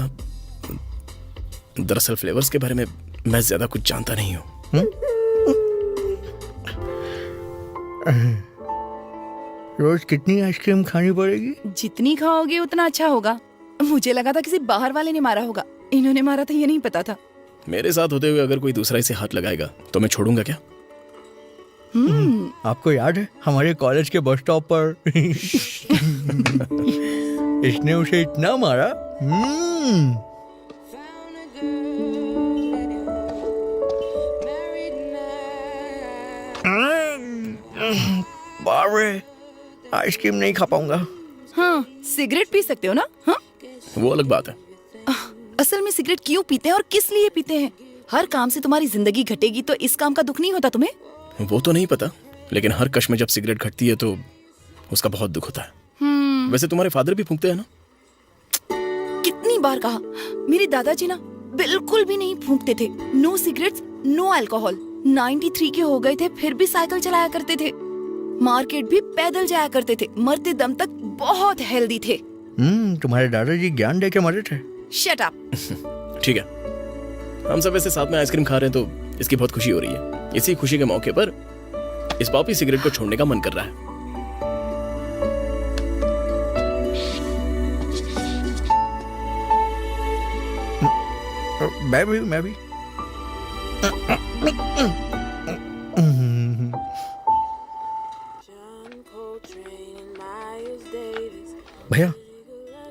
दरअसल फ्लेवर्स के बारे में मैं ज्यादा कुछ जानता नहीं हूँ। रोज कितनी आइसक्रीम खानी पड़ेगी? जितनी खाओगे उतना अच्छा होगा। मुझे लगा था किसी बाहर वाले ने मारा होगा, इन्होंने मारा था ये नहीं पता था। मेरे साथ होते हुए अगर कोई दूसरा इसे हाथ लगाएगा तो मैं छोड़ूंगा क्या? आपको याद है हमारे कॉलेज के बस स्टॉप पर इसने उसे इतना मारा। बारे आइसक्रीम नहीं खा पाऊंगा। हाँ, सिगरेट पी सकते हो ना? हाँ? वो अलग बात है। असल में सिगरेट क्यों पीते हैं और किस लिए पीते हैं? हर काम से तुम्हारी जिंदगी घटेगी तो इस काम का दुख नहीं होता तुम्हें? वो तो नहीं पता, लेकिन हर कश में जब सिगरेट घटती है तो उसका बहुत दुख होता है। वैसे तुम्हारे फादर भी फूंकते हैं ना? कितनी बार कहा, मेरे दादाजी ना बिल्कुल भी नहीं फूंकते थे। No cigarettes, no alcohol. 93 के हो गए थे फिर भी साइकिल चलाया करते थे। मार्केट भी पैदल जाया करते थे। मरते दम तक बहुत हेल्दी थे। तुम्हारे दादाजी ज्ञान दे के मरे थे। Shut up. ठीक है, हम सब ऐसे साथ में आइसक्रीम खा रहे हैं तो इसकी बहुत खुशी हो रही है। इसी खुशी के मौके पर इस पॉपी सिगरेट को छोड़ने का मन कर रहा है। मैं भी भैया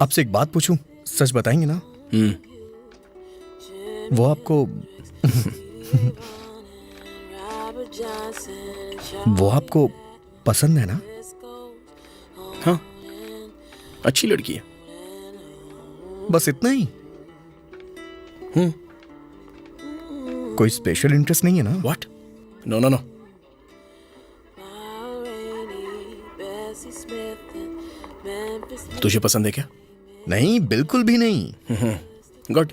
आपसे एक बात पूछूं, सच बताएंगे ना? वो आपको वो आपको पसंद है ना? हाँ, अच्छी लड़की है। बस इतना ही? कोई स्पेशल इंटरेस्ट नहीं है ना? व्हाट? No no no. तुझे पसंद है क्या? नहीं, बिल्कुल भी नहीं। गुड।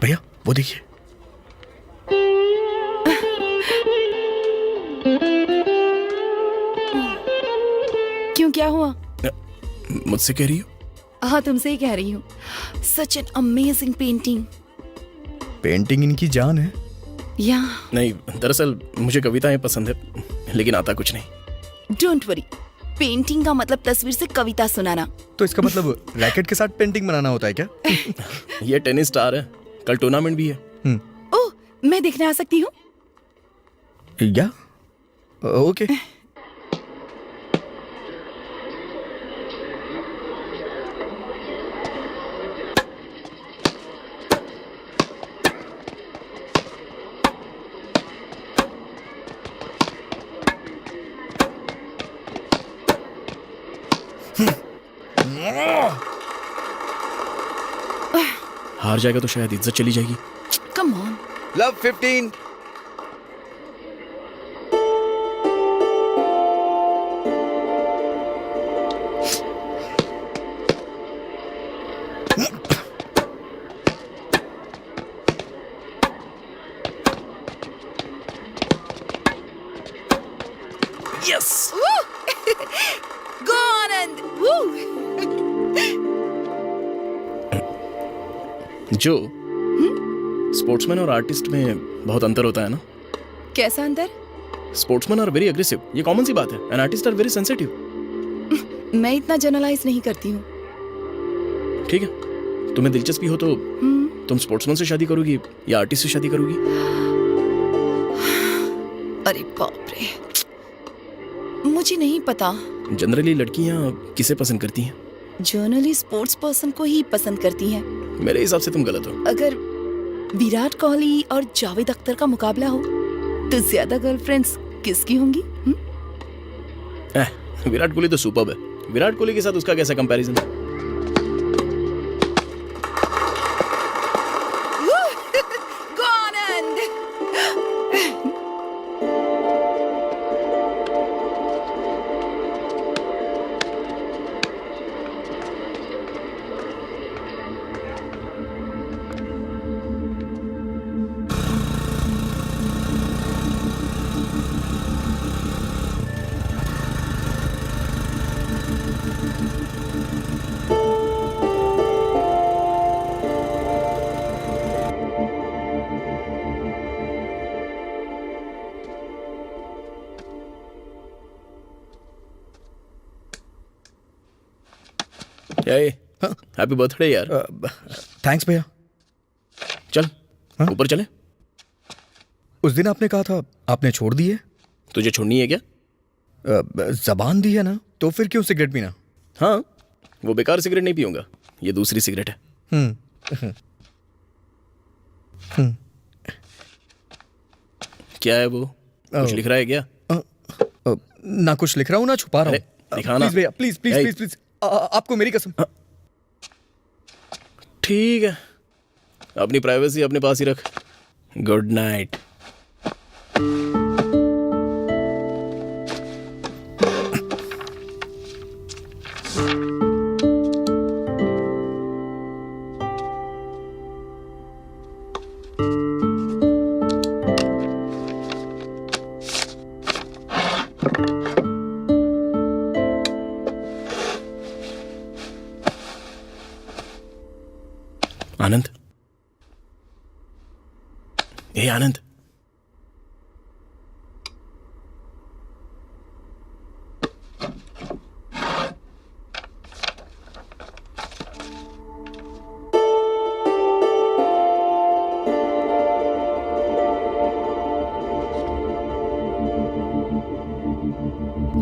भैया वो देखिए। क्यों, क्या हुआ? मुझसे कह रही हो? हाँ, तुमसे ही कह रही हूँ। Such an amazing painting. Painting इनकी जान है। या नहीं, दरअसल मुझे कविताएं पसंद है, लेकिन आता कुछ नहीं। डोंट वरी, पेंटिंग का मतलब तस्वीर से कविता सुनाना। तो इसका मतलब रैकेट के साथ पेंटिंग बनाना होता है क्या? ये टेनिस स्टार है, कल टूर्नामेंट भी है। ओह, मैं देखने आ सकती हूँ? या ओके। हार जाएगा तो शायद इज्जत चली जाएगी। Come on. लव 15। यस। गो आनंद। जो स्पोर्ट्समैन और आर्टिस्ट में बहुत अंतर होता है ना? कैसा अंतर? स्पोर्ट्समैन आर वेरी एग्रेसिव, ये कॉमन सी बात है, and artist are very sensitive. मैं इतना जनरलाइज नहीं करती हूँ। ठीक है, तुम्हें दिलचस्पी हो तो तुम स्पोर्ट्समैन से शादी करोगी या आर्टिस्ट से शादी करोगी? अरे बाप रे, मुझे नहीं पता। जनरली लड़कियां किसे पसंद करती हैं? जर्नली स्पोर्ट्स पर्सन को ही पसंद करती हैं। मेरे हिसाब से तुम गलत हो। अगर विराट कोहली और जावेद अख्तर का मुकाबला हो तो ज्यादा गर्लफ्रेंड्स किसकी होंगी? विराट कोहली तो सुपर्ब है। विराट कोहली के साथ उसका कैसा कंपैरिजन? गो आनंद। हैप्पी बर्थडे यार। थैंक्स भैया। चल हाँ? ऊपर चले। उस दिन आपने कहा था आपने छोड़ दी है। तुझे छोड़नी है क्या? जबान दी है ना, तो फिर क्यों सिगरेट पीना? हाँ, वो बेकार सिगरेट नहीं पीऊंगा, ये दूसरी सिगरेट है। क्या है वो? कुछ लिख रहा है क्या? ना कुछ लिख रहा हूँ ना छुपा रहा अरे, हूँ। दिखाना। प्लीज भैया, please please A, please please, आपको मेरी कसम। ठीक है, अपनी प्राइवेसी अपने पास ही रख। Good night. आनंद, ए आनंद,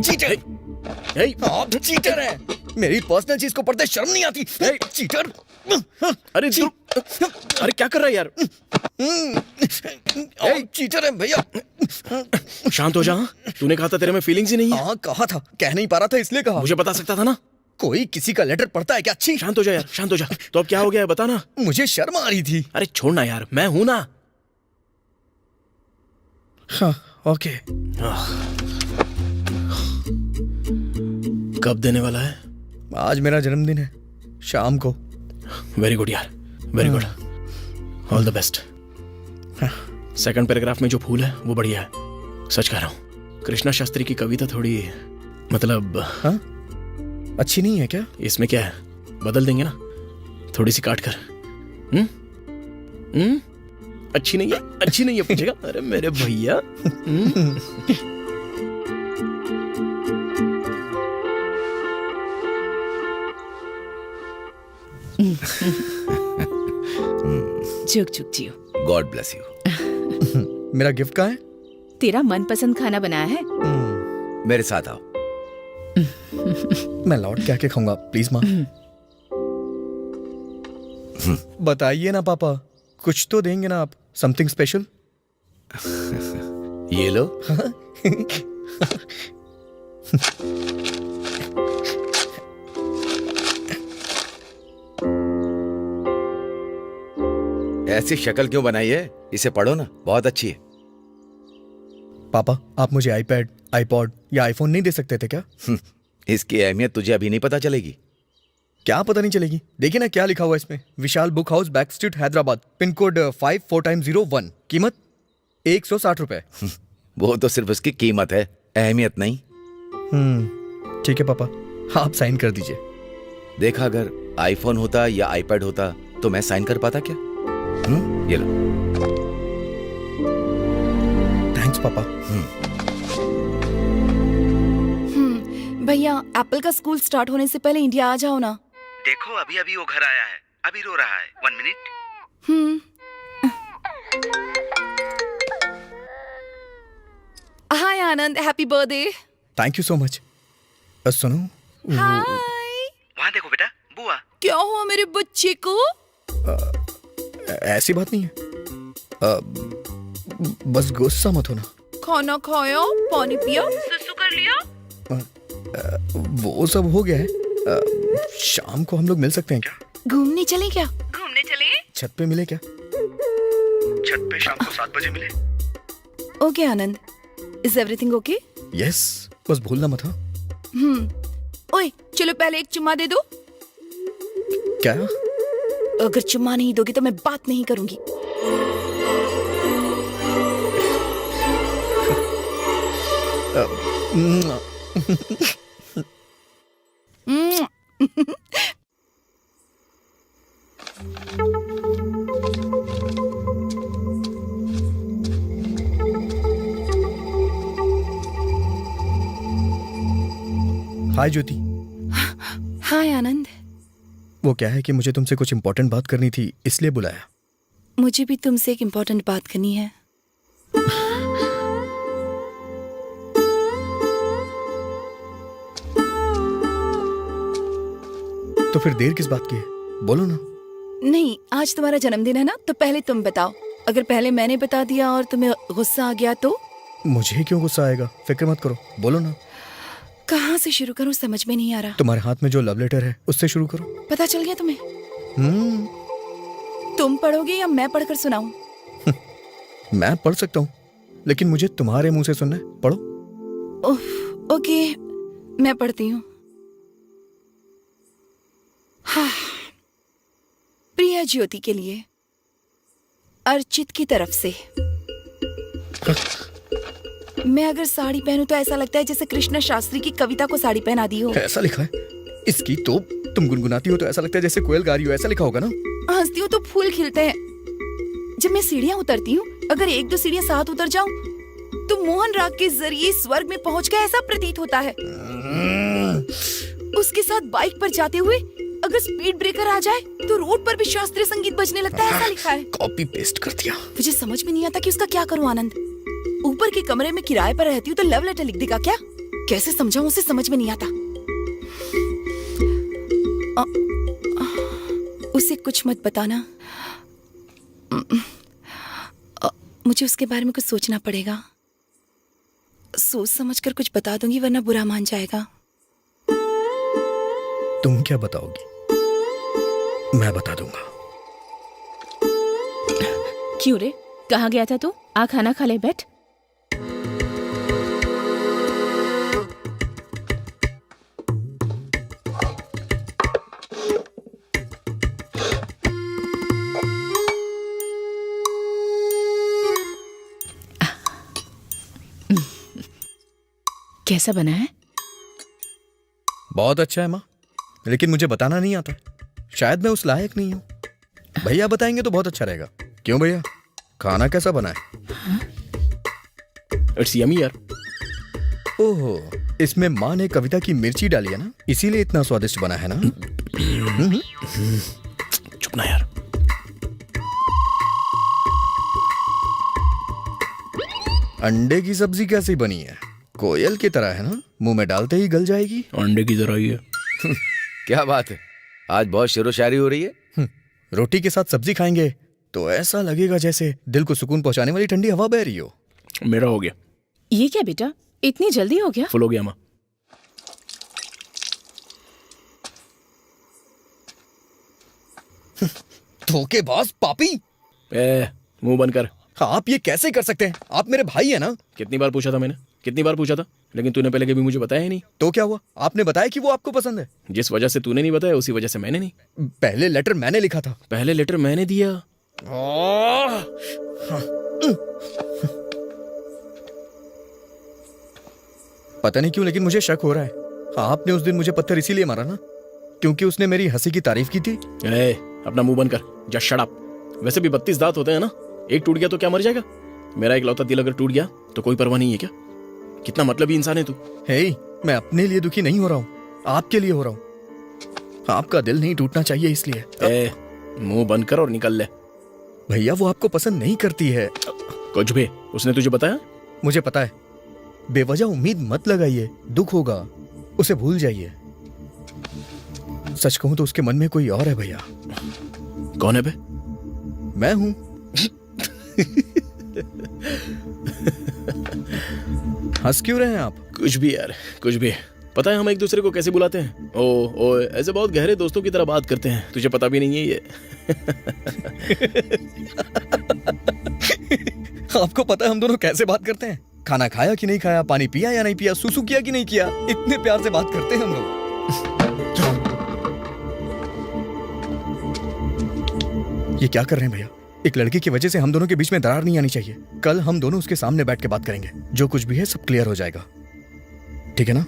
चीटर, ए, आप चीटर हैं। मेरी पर्सनल चीज को पढ़ते शर्म नहीं आती? चीटर। अरे अरे क्या कर रहा है यार? आप चीटर हैं भैया। शांत हो जा। तूने कहा था तेरे में फीलिंग्स ही नहीं है। हाँ कहा था, कह नहीं पा रहा था इसलिए कहा। मुझे बता सकता था ना। कोई किसी का लेटर पढ़ता है क्या? अच्छी। शांत हो जा यार, शांत हो जा। तो अब क्या हो गया है बता ना। मुझे शर्म आ रही थी। अरे छोड़ना यार, मैं हूं ना। हाँ ओके। कब देने वाला है? आज मेरा जन्मदिन है, शाम को। वेरी गुड यार, very good. All the best. Second paragraph में जो फूल है वो बढ़िया है, सच कह रहा हूँ। कृष्णा शास्त्री की कविता थोड़ी मतलब हाँ? अच्छी नहीं है क्या? इसमें क्या है, बदल देंगे ना थोड़ी सी काट कर। अच्छी नहीं है, अच्छी नहीं है पूछेगा। अरे मेरे भैया। झुक झुक जियो। God bless you. मेरा गिफ्ट कहाँ है? तेरा मनपसंद खाना बनाया है। मेरे साथ आओ। मैं लौट के आके खाऊंगा, प्लीज माँ। बताइए ना पापा, कुछ तो देंगे ना आप, समथिंग स्पेशल। ये लो। ऐसी शक्ल क्यों बनाई है? इसे पढ़ो ना, बहुत अच्छी है। पापा आप मुझे आईपैड, आईपॉड या आईफोन नहीं दे सकते थे क्या? इसकी अहमियत तुझे अभी नहीं पता चलेगी। क्या पता नहीं चलेगी? देखिए ना क्या लिखा हुआ है इसमें। Vishal book house, back street, Hyderabad, pin code 5401, कीमत 160 रुपए। वो तो सिर्फ उसकी कीमत है, अहमियत नहीं। ठीक है पापा, आप साइन कर दीजिए। देखा, अगर आईफोन होता या आईपैड होता तो मैं साइन कर पाता क्या? ये लो। थैंक्स पापा। भैया एप्पल का स्कूल स्टार्ट होने से पहले इंडिया आ जाओ ना। देखो अभी अभी वो घर आया है, अभी रो रहा है। 1 minute. Hi Anand, happy birthday. Thank you so much. सुनो, हाय। वहाँ देखो बेटा, बुआ। क्या हुआ मेरे बच्चे को? ऐसी बात नहीं है। बस गुस्सा मत होना। खाना खाया, पानी पिया, सुसु कर लिया? वो सब हो गया है। शाम को हम लोग मिल सकते हैं क्या? घूमने चले क्या? घूमने चले? छत पे मिले क्या? छत पे शाम को 7 बजे मिले। Okay Anand, is everything okay? Yes, बस भूलना मत। हाँ। ओए चलो पहले एक चुम्मा दे दो। क्या? अगर चुम्मा नहीं दोगे तो मैं बात नहीं करूंगी। हाय ज्योति। हाय आनंद। वो क्या है कि मुझे तुमसे कुछ इंपॉर्टेंट बात करनी थी, इसलिए बुलाया। मुझे भी तुमसे एक इम्पोर्टेंट बात करनी है। तो फिर देर किस बात की है, बोलो ना। नहीं, आज तुम्हारा जन्मदिन है ना, तो पहले तुम बताओ। अगर पहले मैंने बता दिया और तुम्हें गुस्सा आ गया तो? मुझे क्यों गुस्सा आएगा, फिक्र मत करो, बोलो ना। कहाँ से शुरू करूँ समझ में नहीं आ रहा। तुम्हारे हाथ में जो लव लेटर है उससे शुरू करो। पता चल गया तुम्हें? तुम पढ़ोगे या मैं पढ़कर सुनाऊं? मैं पढ़ सकता हूँ, लेकिन मुझे तुम्हारे मुंह से सुनना है, पढ़ो। ओके, मैं पढ़ती हूँ। हाँ, प्रिया ज्योति के लिए, अर्चित की तरफ से। मैं अगर साड़ी पहनूं तो ऐसा लगता है जैसे कृष्णा शास्त्री की कविता को साड़ी पहना दी हो। ऐसा लिखा है इसकी तो। तुम गुनगुनाती हो तो ऐसा लगता है जैसे कोयल गा रही हो, ऐसा लिखा होगा ना। हंसती हूँ तो फूल खिलते हैं। जब मैं सीढ़ियाँ उतरती हूँ, अगर एक दो सीढ़ियाँ साथ उतर जाऊं तो मोहन राग के जरिए स्वर्ग में पहुंच गया ऐसा प्रतीत होता है। उसके साथ बाइक पर जाते हुए अगर स्पीड ब्रेकर आ जाए तो रोड पर भी शास्त्रीय संगीत बजने लगता है, ऐसा लिखा है। कॉपी पेस्ट कर दिया। मुझे समझ में नहीं आता कि उसका क्या करूं। आनंद ऊपर के कमरे में किराए पर रहती हूँ तो लव लेटर लिख देगा क्या? कैसे समझाऊं उसे, समझ में नहीं आता। उसे कुछ मत बताना। मुझे उसके बारे में कुछ सोचना पड़ेगा। सोच समझकर कुछ बता दूंगी वरना बुरा मान जाएगा। तुम क्या बताओगी? मैं बता दूंगा। क्यों रे, कहाँ गया था तू? आ खाना खा ले, बैठ। कैसा बना है? बहुत अच्छा है माँ, लेकिन मुझे बताना नहीं आता। शायद मैं उस लायक नहीं हूँ। भैया बताएंगे तो बहुत अच्छा रहेगा। क्यों भैया, खाना कैसा बना है? इट्स यमी यार। ओहो, इसमें माँ ने कविता की मिर्ची डाली है ना, इसीलिए इतना स्वादिष्ट बना है ना। चुप ना यार। अंडे की सब्जी कैसी बनी है? कोयल की तरह है ना, मुंह में डालते ही गल जाएगी। अंडे की तरह ही है। क्या बात है, आज बहुत शेरो शायरी हो रही है। रोटी के साथ सब्जी खाएंगे तो ऐसा लगेगा जैसे दिल को सुकून पहुंचाने वाली ठंडी हवा बह रही हो। मेरा हो गया। ये क्या बेटा, इतनी जल्दी हो गया? फुल हो गया माँ। धोखेबाज पापी। मुंह बंद कर। आप ये कैसे कर सकते हैं? आप मेरे भाई है ना। कितनी बार पूछा था मैंने, कितनी बार पूछा था, लेकिन तूने पहले कभी मुझे बताया ही नहीं। तो क्या हुआ, आपने बताया कि वो आपको पसंद है। जिस वजह से तूने नहीं बताया उसी वजह से मैंने नहीं। पहले लेटर मैंने लिखा था। पहले लेटर मैंने दिया। पता नहीं क्यों, लेकिन मुझे शक हो रहा है। आपने उस दिन मुझे पत्थर इसीलिए मारा ना, क्योंकि उसने मेरी हंसी की तारीफ की थी। अपना मुंह बंद कर, जस्ट शट अप। वैसे भी 32 दांत होते हैं ना, एक टूट गया तो क्या मर जाएगा? मेरा एक लौता दिल अगर टूट गया तो कोई परवाह नहीं है क्या? कितना मतलबी इंसान है तू। हे, मैं अपने लिए दुखी नहीं हो रहा हूँ, आपके लिए हो रहा हूँ। आपका दिल नहीं टूटना चाहिए इसलिए। मुंह बंद कर और निकल ले। भैया वो आपको पसंद नहीं करती है। कुछ भी उसने तुझे बताया? मुझे पता है। बेवजह उम्मीद मत लगाइए, दुख होगा, उसे भूल जाइए। सच कहूं तो उसके मन में कोई और है भैया। कौन है बे? मैं हूं। हंस क्यों रहे हैं आप? कुछ भी यार, कुछ भी। पता है हम एक दूसरे को कैसे बुलाते हैं? ओ ऐसे बहुत गहरे दोस्तों की तरह बात करते हैं। तुझे पता भी नहीं है ये। आपको पता है हम दोनों कैसे बात करते हैं? खाना खाया कि नहीं खाया, पानी पिया या नहीं पिया, सुसु किया कि नहीं किया, इतने प्यार से बात करते हैं हम लोग। ये क्या कर रहे हैं भैया? एक लड़की की वजह से हम दोनों के बीच में दरार नहीं आनी चाहिए। कल हम दोनों उसके सामने बैठ के बात करेंगे, जो कुछ भी है सब क्लियर हो जाएगा, ठीक है ना?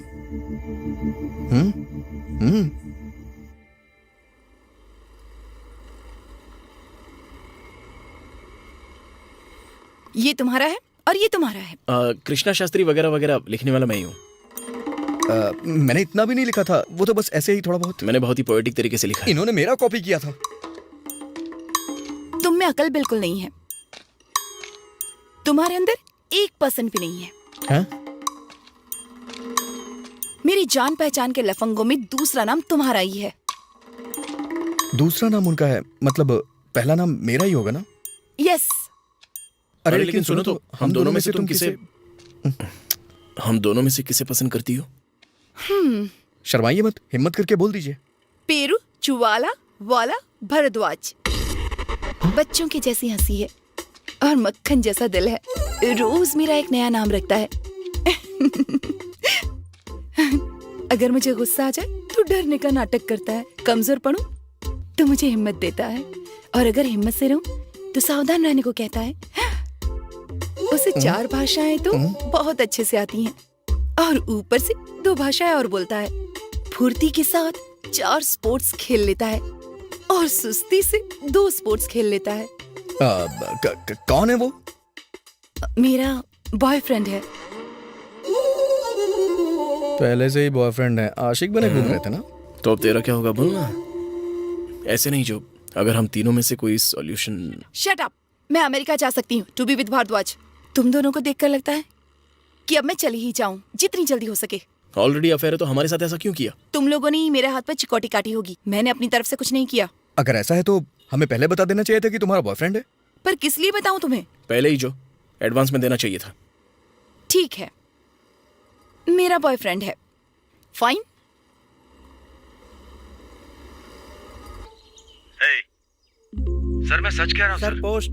ये तुम्हारा है और ये तुम्हारा है। कृष्णा शास्त्री वगैरह वगैरह लिखने वाला मैं ही हूँ। मैंने इतना भी नहीं लिखा था, वो तो बस ऐसे ही थोड़ा बहुत। मैंने बहुत ही पोएटिक तरीके से लिखा है। इन्होंने मेरा कॉपी किया था। तुम में अकल बिल्कुल नहीं है, तुम्हारे अंदर 1% भी नहीं है। हाँ? मेरी जान पहचान के लफंगों में दूसरा नाम तुम्हारा ही है। दूसरा नाम उनका है, मतलब पहला नाम मेरा ही होगा ना? यस। अरे लेकिन सुनो तो, हम दोनों में से किसे पसंद करती हो? शर्माइए मत, हिम्मत करके बोल दीजिए। पेरू चुवाला वाला भरद्वाज। बच्चों की जैसी हंसी है और मक्खन जैसा दिल है, रोज मेरा एक नया नाम रखता है। अगर मुझे गुस्सा आ जाए तो डरने का नाटक करता है, कमजोर पड़ूं तो मुझे हिम्मत देता है, और अगर हिम्मत से रहूं तो सावधान रहने को कहता है। उसे 4 भाषाएं तो बहुत अच्छे से आती हैं, और ऊपर से 2 भाषाएं और बोलता है। फुर्ती के साथ 4 स्पोर्ट्स खेल लेता है, और सुस्ती से 2 स्पोर्ट्स खेल लेता है। कौन है वो? मेरा बॉयफ्रेंड है। पहले से ही बॉयफ्रेंड है, आशिक बने घूम रहे थे ना? तो अब तेरा क्या होगा बोलना? ऐसे नहीं जो, अगर हम तीनों में से कोई सॉल्यूशन। Shut up. मैं अमेरिका जा सकती हूँ टू बी विद भारद्वाज। तुम दोनों को देखकर लगता है कि अब मैं चली ही जाऊं जितनी जल्दी हो सके। ऑलरेडी अफेयर है तो हमारे साथ ऐसा क्यों किया? तुम लोगों ने ही मेरे हाथ पर चिकोटी काटी होगी, मैंने अपनी तरफ से कुछ नहीं किया। अगर ऐसा है तो हमें पहले बता देना चाहिए था कि तुम्हारा बॉयफ्रेंड है। पर किस लिए बताऊं तुम्हें? पहले ही जो एडवांस में देना चाहिए था। ठीक है, मेरा बॉयफ्रेंड है, फाइन। सर मैं सच कह रहा हूँ सर सर। पोस्ट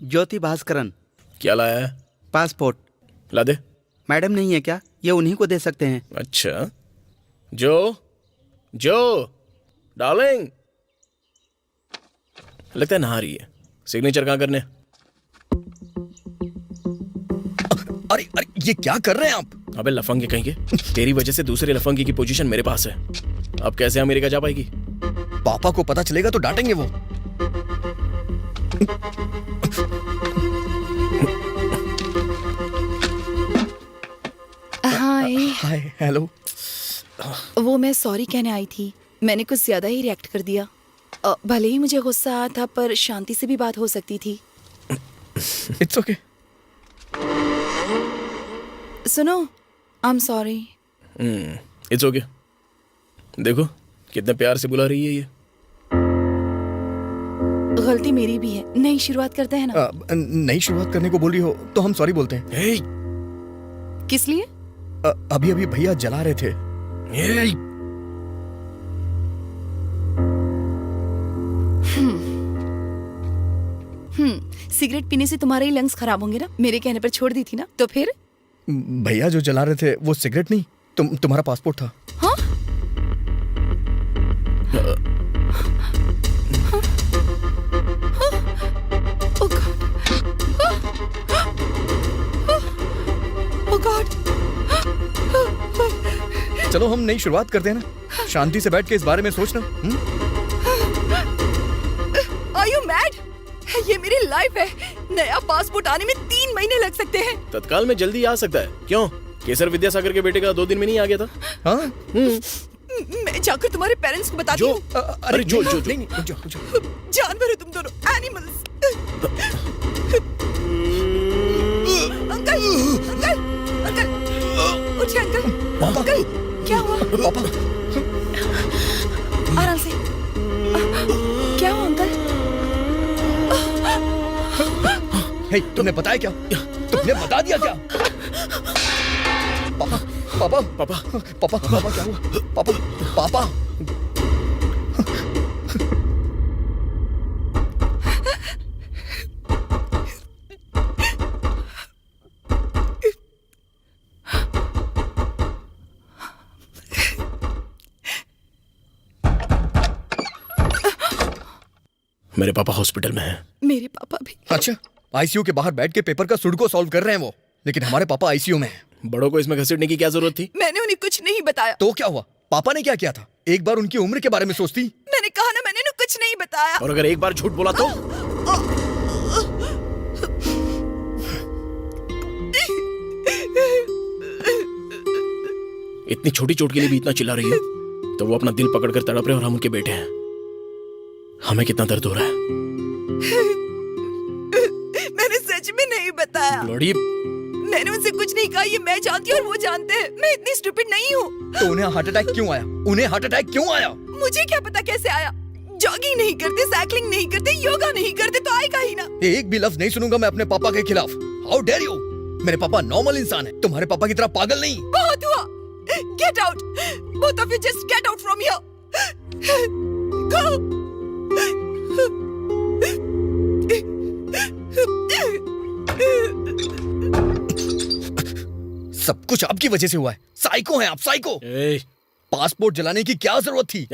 ज्योति भास्करन। क्या लाया है? पासपोर्ट। ला दे। मैडम नहीं है क्या? ये उन्हीं को दे सकते हैं। अच्छा, जो डार्लिंग, लगता है नहा रही है। सिग्नेचर कहाँ करने? अरे अरे ये क्या कर रहे हैं आप? अबे लफंगे कहेंगे, तेरी वजह से दूसरे लफंगे की पोजीशन मेरे पास है। अब कैसे अमेरिका जा पाएगी? पापा को पता चलेगा तो डांटेंगे वो। हाय। हाय, हेलो। वो मैं सॉरी कहने आई थी, मैंने कुछ ज्यादा ही रिएक्ट कर दिया। भले ही मुझे गुस्सा आया था, पर शांति से भी बात हो सकती थी। It's okay. सुनो, I am sorry. It's okay. देखो कितने प्यार से बुला रही है ये। गलती मेरी भी है, नई शुरुआत करते हैं ना। नई शुरुआत करने को बोल रही हो तो हम सॉरी बोलते हैं। हे, किस लिए? अभी अभी भैया जला रहे थे। हे, सिगरेट पीने से तुम्हारे ही लंग्स खराब होंगे ना। मेरे कहने पर छोड़ दी थी ना, तो फिर? भैया जो जला रहे थे वो सिगरेट नहीं, तुम्हारा पासपोर्ट था। हाँ? चलो हम नई शुरुआत करते हैं ना, शांति से बैठ के इस बारे में सोचना। Are you mad? ये मेरी लाइफ है, नया पासपोर्ट आने में 3 महीने लग सकते हैं। तत्काल में जल्दी आ सकता है। क्यों? केसर विद्यासागर के बेटे का 2 दिन में नहीं आ गया था? हाँ? मैं जाकर तुम्हारे पेरेंट्स को बताती हूँ। अरे जो जानवर हो तुम दोनों, एनिमल्स। अंकल, अंकल, अंकल, उठिए अंकल। अंकल, क्या हुआ? पापा, आराम से। क्या हुआ अंकल? हे, तुमने बताया क्या? तुमने बता दिया क्या? पापा, पापा, पापा, पापा, पापा क्या हुआ? पापा, पापा। मेरे पापा हॉस्पिटल में हैं। मेरे पापा भी। अच्छा, आईसीयू के बाहर बैठ के पेपर का सुडको सॉल्व कर रहे हैं वो, लेकिन हमारे पापा आईसीयू में हैं। बड़ों को इसमें घसीटने की क्या जरूरत थी? मैंने उन्हें कुछ नहीं बताया। तो क्या हुआ? पापा ने क्या किया था? एक बार उनकी उम्र के बारे में सोचती। मैंने कहा ना, मैंने उन्हें कुछ नहीं बताया। और अगर एक बार झूठ बोला तो? इतनी छोटी चोट के लिए भी इतना चिल्ला रही हो तो वो अपना दिल पकड़कर तड़प रहे और हम उनके बेटे हैं। हमें कितना दर्द हो रहा है। मैंने सच में नहीं बताया। लड़ी मैंने उनसे कुछ नहीं कहा, ये मैं जानती हूँ और वो जानते हैं। मैं इतनी स्टूपिड नहीं हूँ। तो उन्हें हार्ट अटैक क्यों आया? उन्हें हार्ट अटैक क्यों आया? मुझे क्या पता कैसे आया। जॉगिंग नहीं करते, साइकिलिंग नहीं करते, योगा नहीं करते तो आएगा ही ना। एक भी लफ्ज नहीं सुनूंगा मैं अपने पापा के खिलाफ। How dare you! मेरे पापा नॉर्मल इंसान है, तुम्हारे पापा की तरह पागल नहीं। बहुत हुआ। Get out, both of you just get out from here. Go. सब कुछ आपकी वजह से हुआ है। साइको हैं आप, साइको। पासपोर्ट जलाने की क्या जरूरत थी?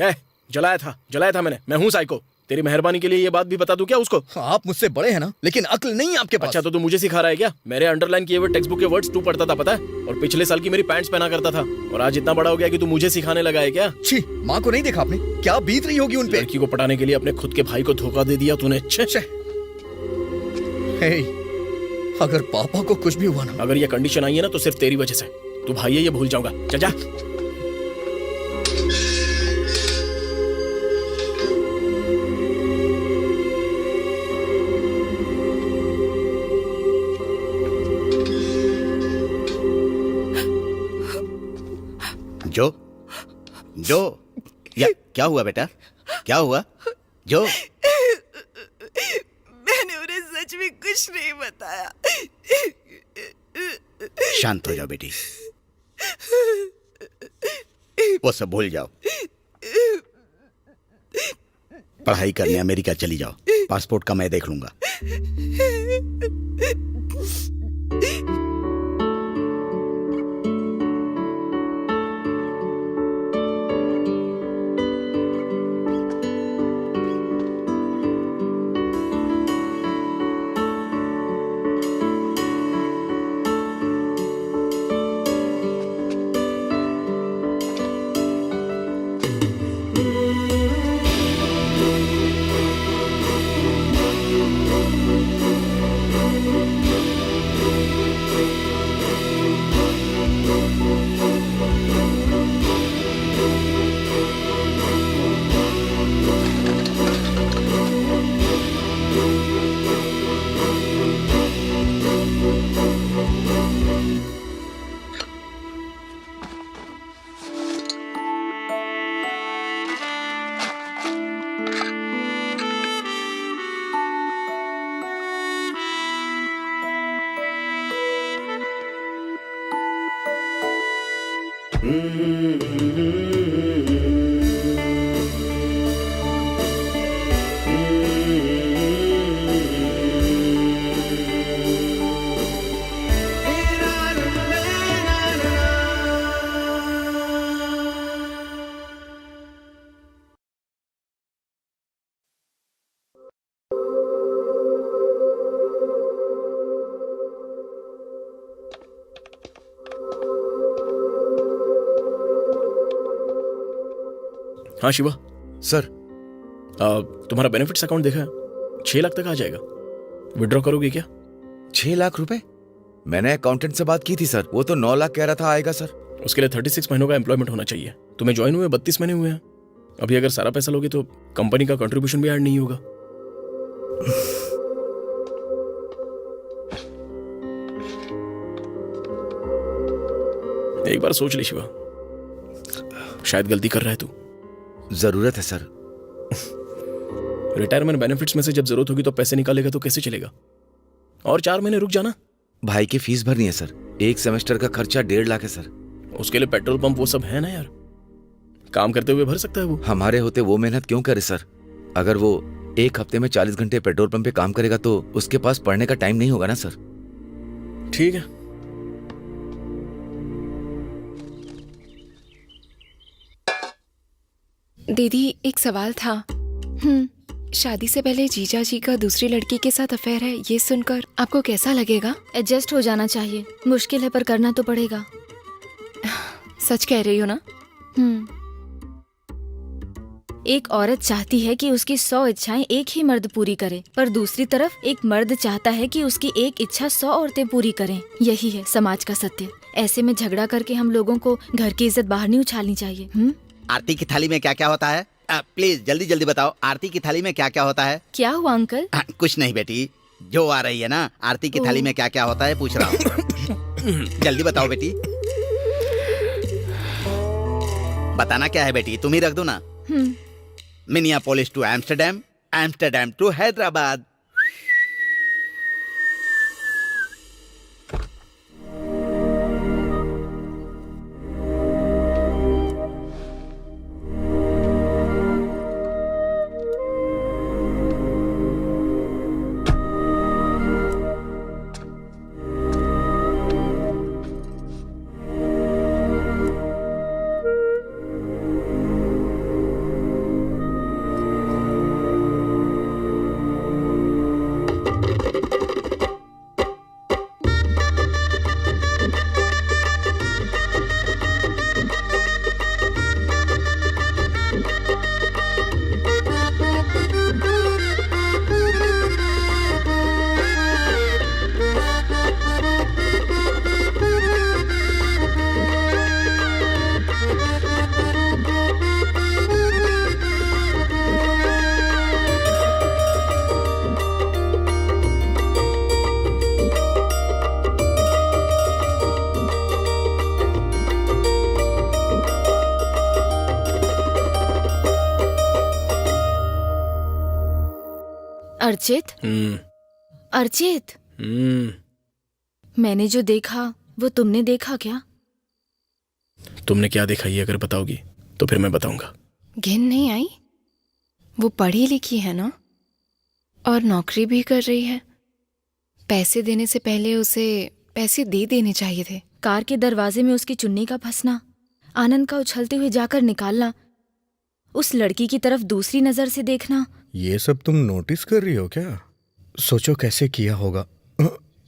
जलाया था मैंने। मैं हूँ साइको। तेरी मेहरबानी के लिए ये बात भी बता दूं क्या उसको? आप मुझसे बड़े हैं ना, लेकिन अक्ल नहीं है आपके पास। अच्छा तो तू मुझे सिखा रहा है क्या? मेरे अंडरलाइन किए हुए टेक्स्ट बुक के वर्ड्स तू पढ़ता था पता है, और पिछले साल की मेरी पैंट्स पहना करता था, और आज इतना बड़ा हो गया कि तू मुझे सिखाने लगा है क्या? छी, माँ को नहीं देखा आपने? क्या बीत रही होगी उन पे? लड़की को पटाने के लिए अपने खुद के भाई को धोखा दे दिया तूने। हे, अगर पापा को कुछ भी हुआ ना। अगर ये कंडीशन आई है ना तो सिर्फ तेरी वजह से। तू भाई है ये भूल जाऊंगा। चल जा। जो या क्या हुआ बेटा? क्या हुआ जो? मैंने उन्हें सच में कुछ नहीं बताया। शांत हो जाओ बेटी, वो सब भूल जाओ। पढ़ाई करने अमेरिका चली जाओ, पासपोर्ट का मैं देख लूंगा। हाँ शिवा सर। तुम्हारा बेनिफिट्स अकाउंट देखा है? 6 लाख तक आ जाएगा। विड्रॉ करोगे क्या? 6 लाख रुपए? मैंने अकाउंटेंट से बात की थी सर, वो तो 9 लाख कह रहा था आएगा सर। उसके लिए 36 महीनों का एम्प्लॉयमेंट होना चाहिए। तुम्हें ज्वाइन हुए 32 महीने हुए हैं। अभी अगर सारा पैसा लोगे तो कंपनी का कंट्रीब्यूशन भी ऐड नहीं होगा। एक बार सोच ले शिवा, शायद गलती कर रहा है तू। जरूरत है सर। रिटायरमेंट बेनिफिट्स में से जब जरूरत होगी तो पैसे निकालेगा तो कैसे चलेगा? और 4 महीने रुक जाना। भाई की फीस भरनी है सर, एक सेमेस्टर का खर्चा 1.5 लाख है सर। उसके लिए पेट्रोल पंप वो सब है ना यार, काम करते हुए भर सकता है वो। हमारे होते वो मेहनत क्यों करे सर? अगर वो एक हफ्ते में 40 घंटे पेट्रोल पंप पे काम करेगा तो उसके पास पढ़ने का टाइम नहीं होगा ना सर। ठीक है। दीदी एक सवाल था। शादी से पहले जीजा जी का दूसरी लड़की के साथ अफेयर है, ये सुनकर आपको कैसा लगेगा? एडजस्ट हो जाना चाहिए। मुश्किल है पर करना तो पड़ेगा। सच कह रही हो ना? एक औरत चाहती है कि उसकी 100 इच्छाएं एक ही मर्द पूरी करे, पर दूसरी तरफ एक मर्द चाहता है कि उसकी एक इच्छा 100 औरतें पूरी करें। यही है समाज का सत्य। ऐसे में झगड़ा करके हम लोगों को घर की इज्जत बाहर नहीं उछालनी चाहिए। आरती की थाली में क्या क्या होता है? प्लीज जल्दी जल्दी बताओ, आरती की थाली में क्या क्या होता है? क्या हुआ अंकल? कुछ नहीं बेटी, जो आ रही है ना, आरती की थाली में क्या क्या होता है पूछ रहा हूँ। जल्दी बताओ बेटी। बताना क्या है बेटी, तुम ही रख दो ना। Minneapolis to Amsterdam, Amsterdam to Hyderabad. Archit, Archit, मैंने जो देखा वो तुमने देखा क्या? तुमने क्या देखा ये अगर बताओगी तो फिर मैं बताऊंगा। घिन नहीं आई? वो पढ़ी लिखी है ना, और नौकरी भी कर रही है। पैसे देने से पहले उसे पैसे दे देने चाहिए थे। कार के दरवाजे में उसकी चुन्नी का फंसना, आनंद का उछलते हुए जाकर निकालना, उस लड़की की तरफ दूसरी नजर से देखना। ये सब तुम नोटिस कर रही हो क्या? सोचो कैसे किया होगा,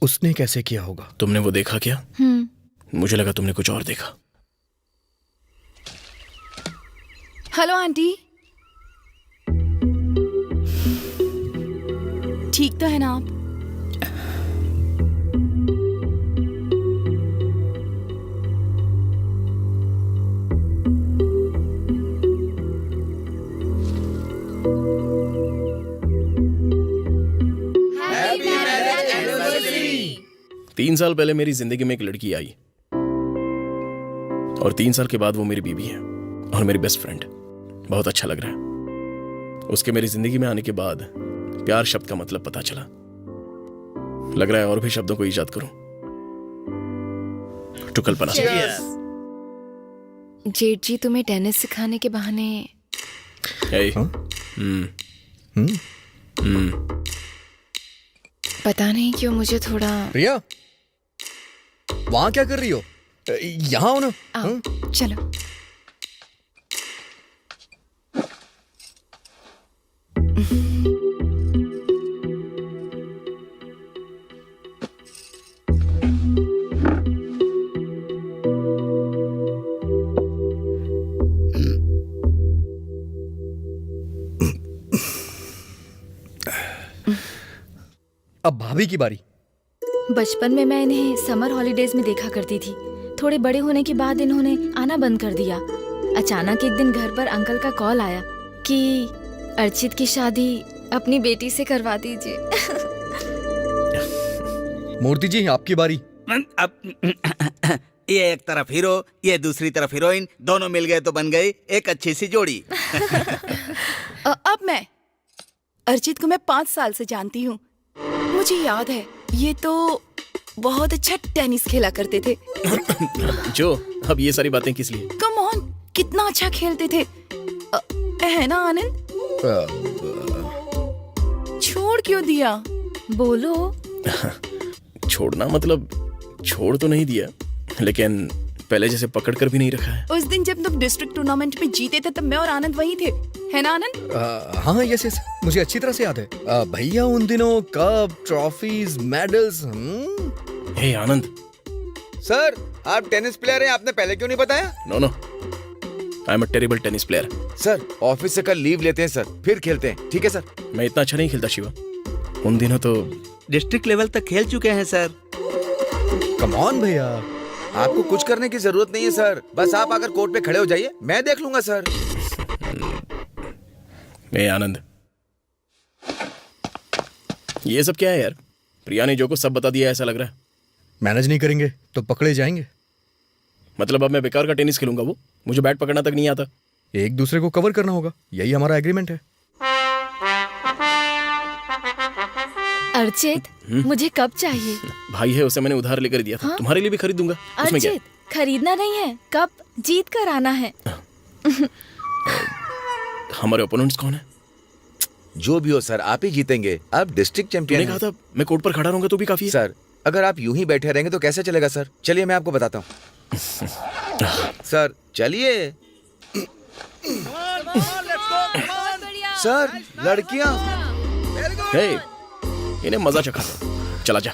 उसने कैसे किया होगा। तुमने वो देखा क्या? मुझे लगा तुमने कुछ और देखा। हेलो आंटी, ठीक तो है ना आप? तीन साल पहले मेरी जिंदगी में एक लड़की आई और 3 साल के बाद वो मेरी बीवी है और मेरी बेस्ट फ्रेंड। बहुत अच्छा लग रहा है। उसके मेरी जिंदगी में आने के बाद प्यार शब्द का मतलब पता चला। लग रहा है और भी शब्दों को ईजाद करूं तो कल्पना। जेठ जी तुम्हें टेनिस सिखाने के बहाने। पता नहीं क्यों मुझे थोड़ा। प्रिया, वहां क्या कर रही हो? यहाँ हो ना। आओ, चलो। अब भाभी की बारी। बचपन में मैं इन्हें समर हॉलीडेज में देखा करती थी। थोड़े बड़े होने के बाद इन्होंने आना बंद कर दिया। अचानक एक दिन घर पर अंकल का कॉल आया कि अर्चित की शादी अपनी बेटी से करवा दीजिए। मूर्ति जी, आपकी बारी। अब ये एक तरफ हीरो, ये दूसरी तरफ हीरोइन, दोनों मिल गए तो बन गई एक अच्छी सी जोड़ी। अब मैं अर्चित को मैं 5 साल से जानती हूँ। मुझे याद है ये तो बहुत अच्छा टेनिस खेला करते थे। जो अब ये सारी बातें किस लिए? कम ऑन, कितना अच्छा खेलते थे, है ना आनंद? छोड़ क्यों दिया? बोलो। छोड़ना मतलब छोड़ तो नहीं दिया, लेकिन पहले जैसे पकड़ कर भी नहीं रखा है। उस दिन जब तुम डिस्ट्रिक्ट टूर्नामेंट में जीते थे तब मैं और आनंद वहीं थे, है ना आनंद? हाँ यस यस, मुझे अच्छी तरह से याद है। भैया उन दिनों cup, trophies, medals. Hey Anand. Sir, आप टेनिस प्लेयर हैं, आपने पहले क्यों नहीं बताया? No no, I am a terrible tennis player. Sir, office से कल लीव लेते हैं सर, फिर खेलते हैं, ठीक है सर? मैं इतना अच्छा नहीं खेलता शिवा। उन दिनों तो डिस्ट्रिक्ट लेवल तक खेल चुके हैं सर। कम ऑन भैया, आपको कुछ करने की जरूरत नहीं है सर, बस आप आकर कोर्ट पे खड़े हो जाइए, मैं देख लूंगा सर। ए आनंद, ये सब क्या है यार? प्रिया ने जो कुछ सब बता दिया ऐसा लग रहा है। मैनेज नहीं करेंगे तो पकड़े जाएंगे। मतलब अब मैं बेकार का टेनिस खेलूंगा? वो मुझे बैट पकड़ना तक नहीं आता। एक दूसरे को कवर करना होगा, यही हमारा एग्रीमेंट है। अर्चित, मुझे कप चाहिए। भाई है, उसे मैंने उधार लेकर दिया था। हाँ? तुम्हारे लिए भी खरीद दूंगा। उसमें क्या? अर्चित, खरीदना नहीं है, कप जीत कर आना है। हमारे ओपोनेंट्स कौन है? जो भी हो सर, आप ही जीतेंगे, आप डिस्ट्रिक्ट तूने चैंपियन कहा हैं। था मैं कोर्ट पर खड़ा रहूंगा तो भी काफी है। सर अगर आप यूं ही बैठे रहेंगे तो कैसे चलेगा सर? चलिए मैं आपको बताता हूँ। सर चलिए। सर लड़कियां। हे, इन्हें मजा चखा दो। चला जा।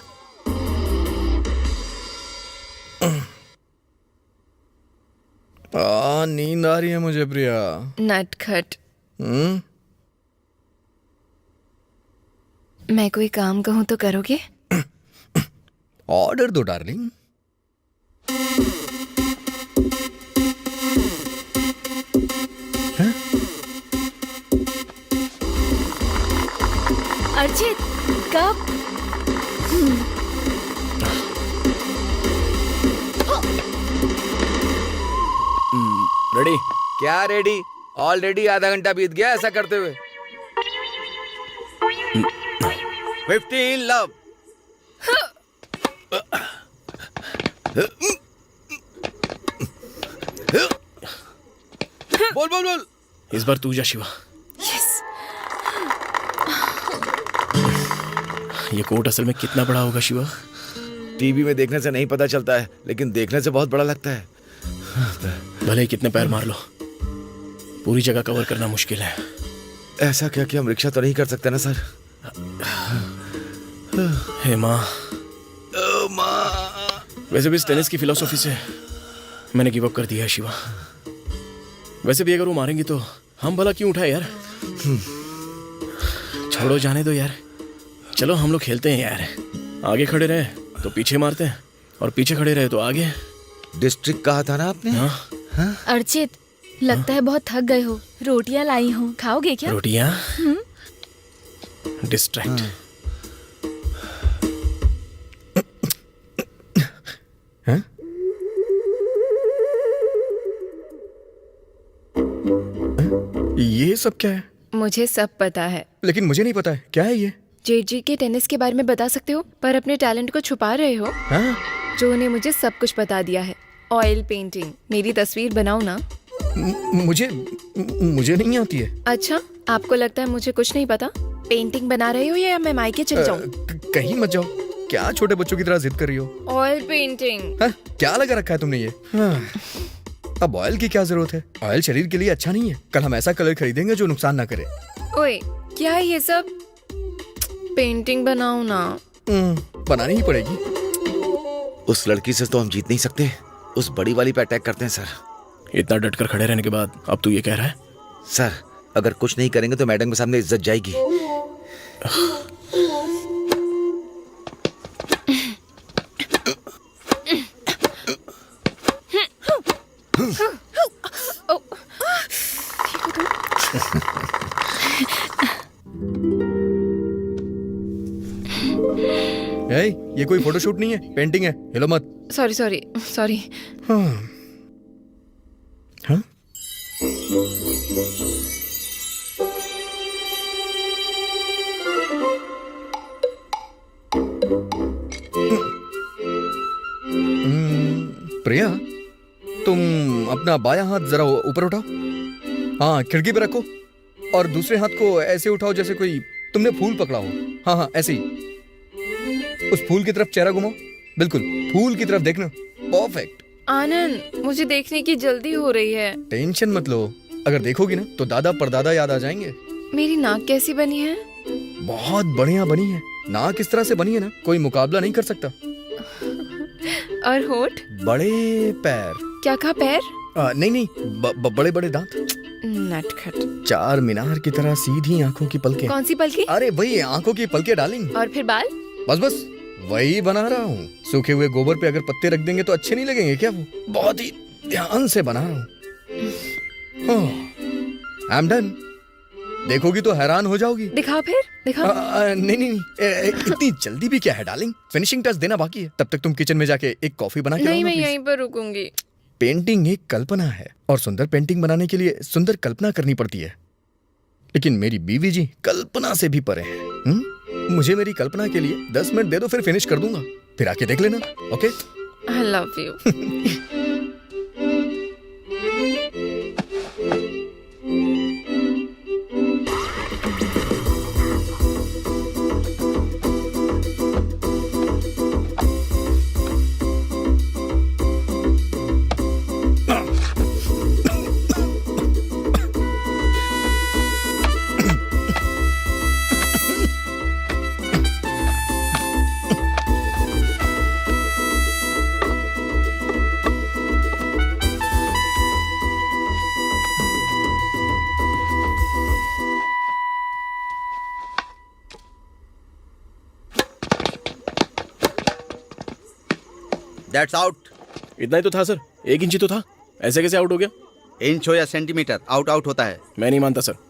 नींद आ रही है मुझे प्रिया। नटखट, हम्म, मैं कोई काम कहूँ तो करोगे? ऑर्डर दो डार्लिंग। अर्चित, कप। रेडी? क्या रेडी? ऑलरेडी आधा घंटा बीत गया ऐसा करते हुए। 15 लव। बोल बोल बोल। इस बार तू जा शिवा। ये कोर्ट असल में कितना बड़ा होगा शिवा? टीवी में देखने से नहीं पता चलता है, लेकिन देखने से बहुत बड़ा लगता है। भले ही कितने पैर मार लो, पूरी जगह कवर करना मुश्किल है। ऐसा क्या कि हम रिक्शा तो नहीं कर सकते ना सर? हे माँ, माँ। वैसे भी इस टेनिस की फिलॉसफी से मैंने गिव अप कर दिया है शिवा। वैसे भी अगर वो मारेंगी तो हम भला क्यों उठाए यार? छोड़ो, जाने दो यार। चलो हम लोग खेलते हैं यार। आगे खड़े रहे तो पीछे मारते हैं, और पीछे खड़े रहे तो आगे। डिस्ट्रिक्ट कहा था ना आपने? हाँ, अर्चित, लगता है बहुत थक गए हो। रोटियां लाई हूँ, खाओगे क्या? रोटियां? डिस्ट्रैक्ट। हैं? ये सब क्या है? मुझे सब पता है। लेकिन मुझे नहीं पता है क्या है ये। जेजी के टेनिस के बारे में बता सकते हो, पर अपने टैलेंट को छुपा रहे हो। हाँ? जो ने मुझे सब कुछ बता दिया है। ऑयल पेंटिंग, मेरी तस्वीर बनाओ ना। मुझे नहीं आती है। अच्छा, आपको लगता है मुझे कुछ नहीं पता? पेंटिंग बना रहे हो या मैं मायके चल जाऊं? कहीं मत जाओ। क्या छोटे बच्चों की तरह जिद कर रही हो? Oil painting. हाँ? क्या लगा रखा है तुमने ये? हाँ। अब ऑयल की क्या जरूरत है? ऑयल शरीर के लिए अच्छा नहीं है। कल हम ऐसा कलर खरीदेंगे जो नुकसान ना करे। ओए, क्या है ये सब? पेंटिंग बनाओ ना। बनानी ही पड़ेगी। उस लड़की से तो हम जीत नहीं सकते, उस बड़ी वाली पे अटैक करते हैं सर। इतना डटकर खड़े रहने के बाद अब तू ये कह रहा है? सर अगर कुछ नहीं करेंगे तो मैडम के सामने इज्जत जाएगी। ये कोई फोटोशूट नहीं है, पेंटिंग है। हिलो मत। Sorry sorry sorry. हाँ? हाँ? प्रिया, तुम अपना बायां हाथ जरा ऊपर उठाओ। हाँ, खिड़की पे रखो और दूसरे हाथ को ऐसे उठाओ जैसे कोई तुमने फूल पकड़ा हो। हाँ हाँ, ऐसे ही। उस फूल की तरफ चेहरा घुमाओ। बिल्कुल फूल की तरफ देखना। परफेक्ट। आनंद, मुझे देखने की जल्दी हो रही है। टेंशन मत लो, अगर देखोगी ना तो दादा परदादा याद आ जाएंगे। मेरी नाक कैसी बनी है? बहुत बढ़िया बनी है। नाक इस तरह से बनी है ना, कोई मुकाबला नहीं कर सकता। और होठ? बड़े पैर। क्या कहा, पैर? नहीं, बड़े बड़े दांत। नटखट। 4 मीनार की तरह सीधी आंखों की पलकें। कौन सी पलकी? अरे वही आंखों की पलकें डार्लिंग। और फिर बाल? बस वही बना रहा हूँ। सूखे हुए गोबर पे अगर पत्ते रख देंगे तो अच्छे नहीं लगेंगे क्या? वो बहुत ही ध्यान से बना रहा हूँ। I am done. देखोगी तो हैरान हो जाओगी। दिखाओ फिर, दिखाओ। नहीं नहीं नहीं, इतनी जल्दी भी क्या है डार्लिंग, फिनिशिंग टच देना बाकी है। तब तक तुम किचन में जाके एक कॉफी बना के नहीं, लाओ ना, मैं please। यहीं पर रुकूंगी। पेंटिंग एक कल्पना है और सुंदर पेंटिंग बनाने के लिए सुंदर कल्पना करनी पड़ती है। लेकिन मेरी बीवी जी कल्पना से भी परे हैं। मुझे मेरी कल्पना के लिए 10 मिनट दे दो, फिर फिनिश कर दूंगा। फिर आके देख लेना। Okay? I love you. That's out. इतना ही तो था सर, 1 इंच ही तो था, ऐसे कैसे आउट हो गया? इंच हो या सेंटीमीटर, आउट आउट होता है। मैं नहीं मानता सर।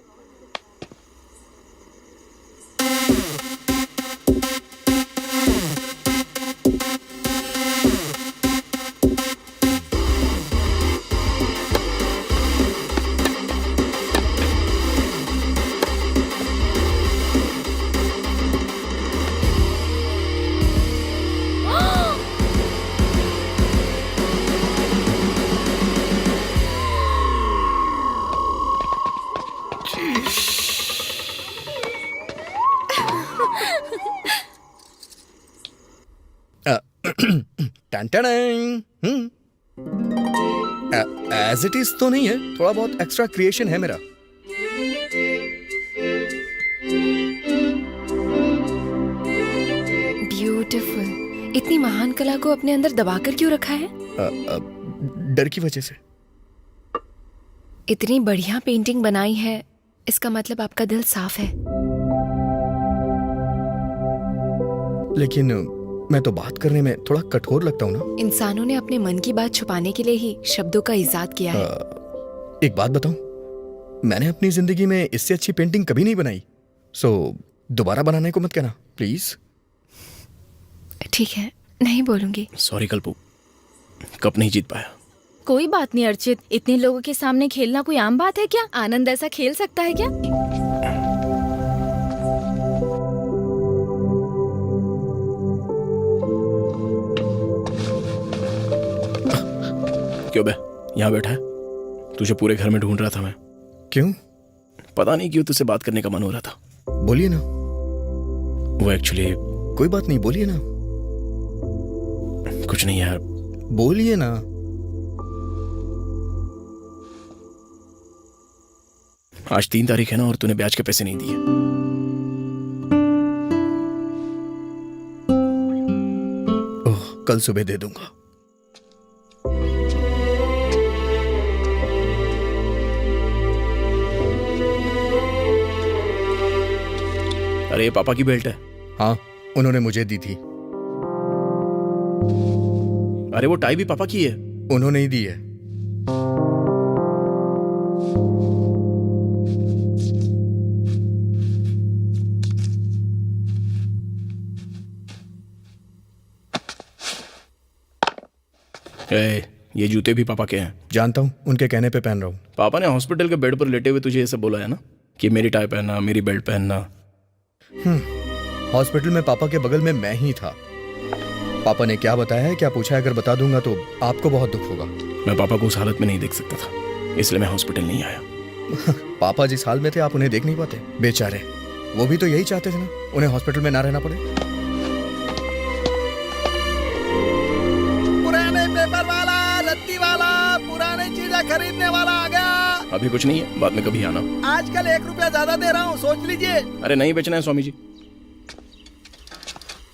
एज इट इज तो नहीं है, थोड़ा बहुत एक्स्ट्रा क्रिएशन है मेरा। ब्यूटीफुल। इतनी महान कला को अपने अंदर दबाकर क्यों रखा है? डर की वजह से। इतनी बढ़िया पेंटिंग बनाई है, इसका मतलब आपका दिल साफ है। लेकिन मैं तो बात करने में थोड़ा कठोर लगता हूँ ना। इंसानों ने अपने मन की बात छुपाने के लिए ही शब्दों का इजाद किया है। एक बात बताऊं, मैंने अपनी जिंदगी में इससे अच्छी पेंटिंग कभी नहीं बनाई। सो दोबारा बनाने को मत कहना प्लीज। ठीक है, नहीं बोलूंगी। सॉरी कल्पू, कप नहीं जीत पाया। कोई बात नहीं अर्चित, इतने लोगों के सामने खेलना कोई आम बात है क्या? आनंद ऐसा खेल सकता है क्या? क्यों बे यहाँ बैठा है? तुझे पूरे घर में ढूंढ रहा था मैं। क्यों? पता नहीं क्यों तुझसे बात करने का मन हो रहा था। बोलिए ना। वो एक्चुअली कोई बात नहीं, बोलिए ना। कुछ नहीं यार। बोलिए ना। आज 3 तारीख है ना, और तूने ब्याज के पैसे नहीं दिए। ओह, कल सुबह दे दूंगा। अरे ये पापा की बेल्ट है। हाँ, उन्होंने मुझे दी थी। अरे वो टाई भी पापा की है। उन्होंने ही दी है। ये जूते भी पापा के हैं। जानता हूँ, उनके कहने पे पहन रहा हूँ। पापा ने हॉस्पिटल के बेड पर लेटे हुए तुझे ये सब बोला है ना, कि मेरी टाई पहनना, मेरी बेल्ट पहनना। हॉस्पिटल में पापा के बगल में मैं ही था। पापा ने क्या बताया है, क्या पूछा है, अगर बता दूंगा तो आपको बहुत दुख होगा। मैं पापा को उस हालत में नहीं देख सकता था, इसलिए मैं हॉस्पिटल नहीं आया। पापा जिस हाल में थे आप उन्हें देख नहीं पाते, बेचारे। वो भी तो यही चाहते थे ना, उन्हें हॉस्पिटल में ना रहना पड़े। पुराने पेपर वाला, रद्दी वाला, पुराने चीजें खरीदने वाला आ गया। अभी कुछ नहीं है, बाद में कभी आना। आजकल 1 रुपया ज्यादा दे रहा हूँ, सोच लीजिए। अरे नहीं बेचना है स्वामी जी।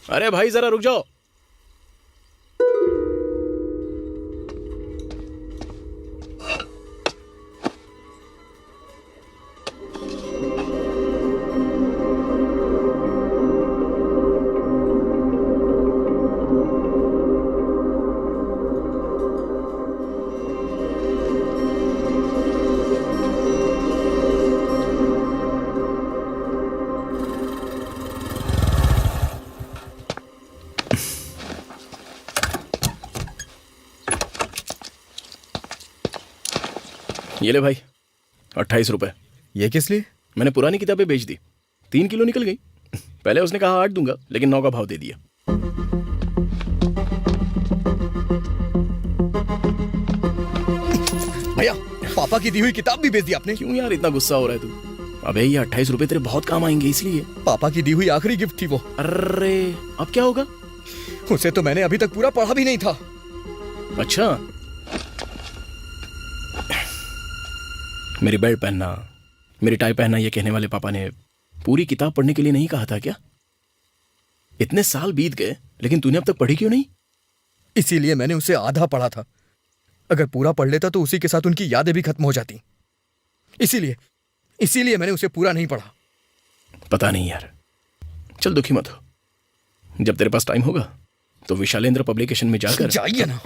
अरे भाई जरा रुक जाओ। ये ले भाई 28 रुपए। ये किस लिए? मैंने पुरानी किताबें बेच दी, 3 किलो निकल गई। पहले उसने कहा 8 दूंगा, लेकिन 9 का भाव दे दिया। भैया, पापा की दी हुई किताब भी बेच दी आपने। क्यों यार इतना गुस्सा हो रहा है तू? अबे ये 28 रुपए तेरे बहुत काम आएंगे इसलिए। पापा की दी हुई आखिरी गिफ्ट थी वो। अरे अब क्या होगा? उसे तो मैंने अभी तक पूरा पढ़ा भी नहीं था। अच्छा, मेरी बेल्ट पहनना, मेरी टाई पहनना, ये कहने वाले पापा ने पूरी किताब पढ़ने के लिए नहीं कहा था क्या? इतने साल बीत गए लेकिन तूने अब तक पढ़ी क्यों नहीं? इसीलिए मैंने उसे आधा पढ़ा था। अगर पूरा पढ़ लेता तो उसी के साथ उनकी यादें भी खत्म हो जाती। इसीलिए मैंने उसे पूरा नहीं पढ़ा। पता नहीं यार, चल दुखी मत हो। जब तेरे पास टाइम होगा तो विशालेंद्र पब्लिकेशन में जाकर जाइए ना।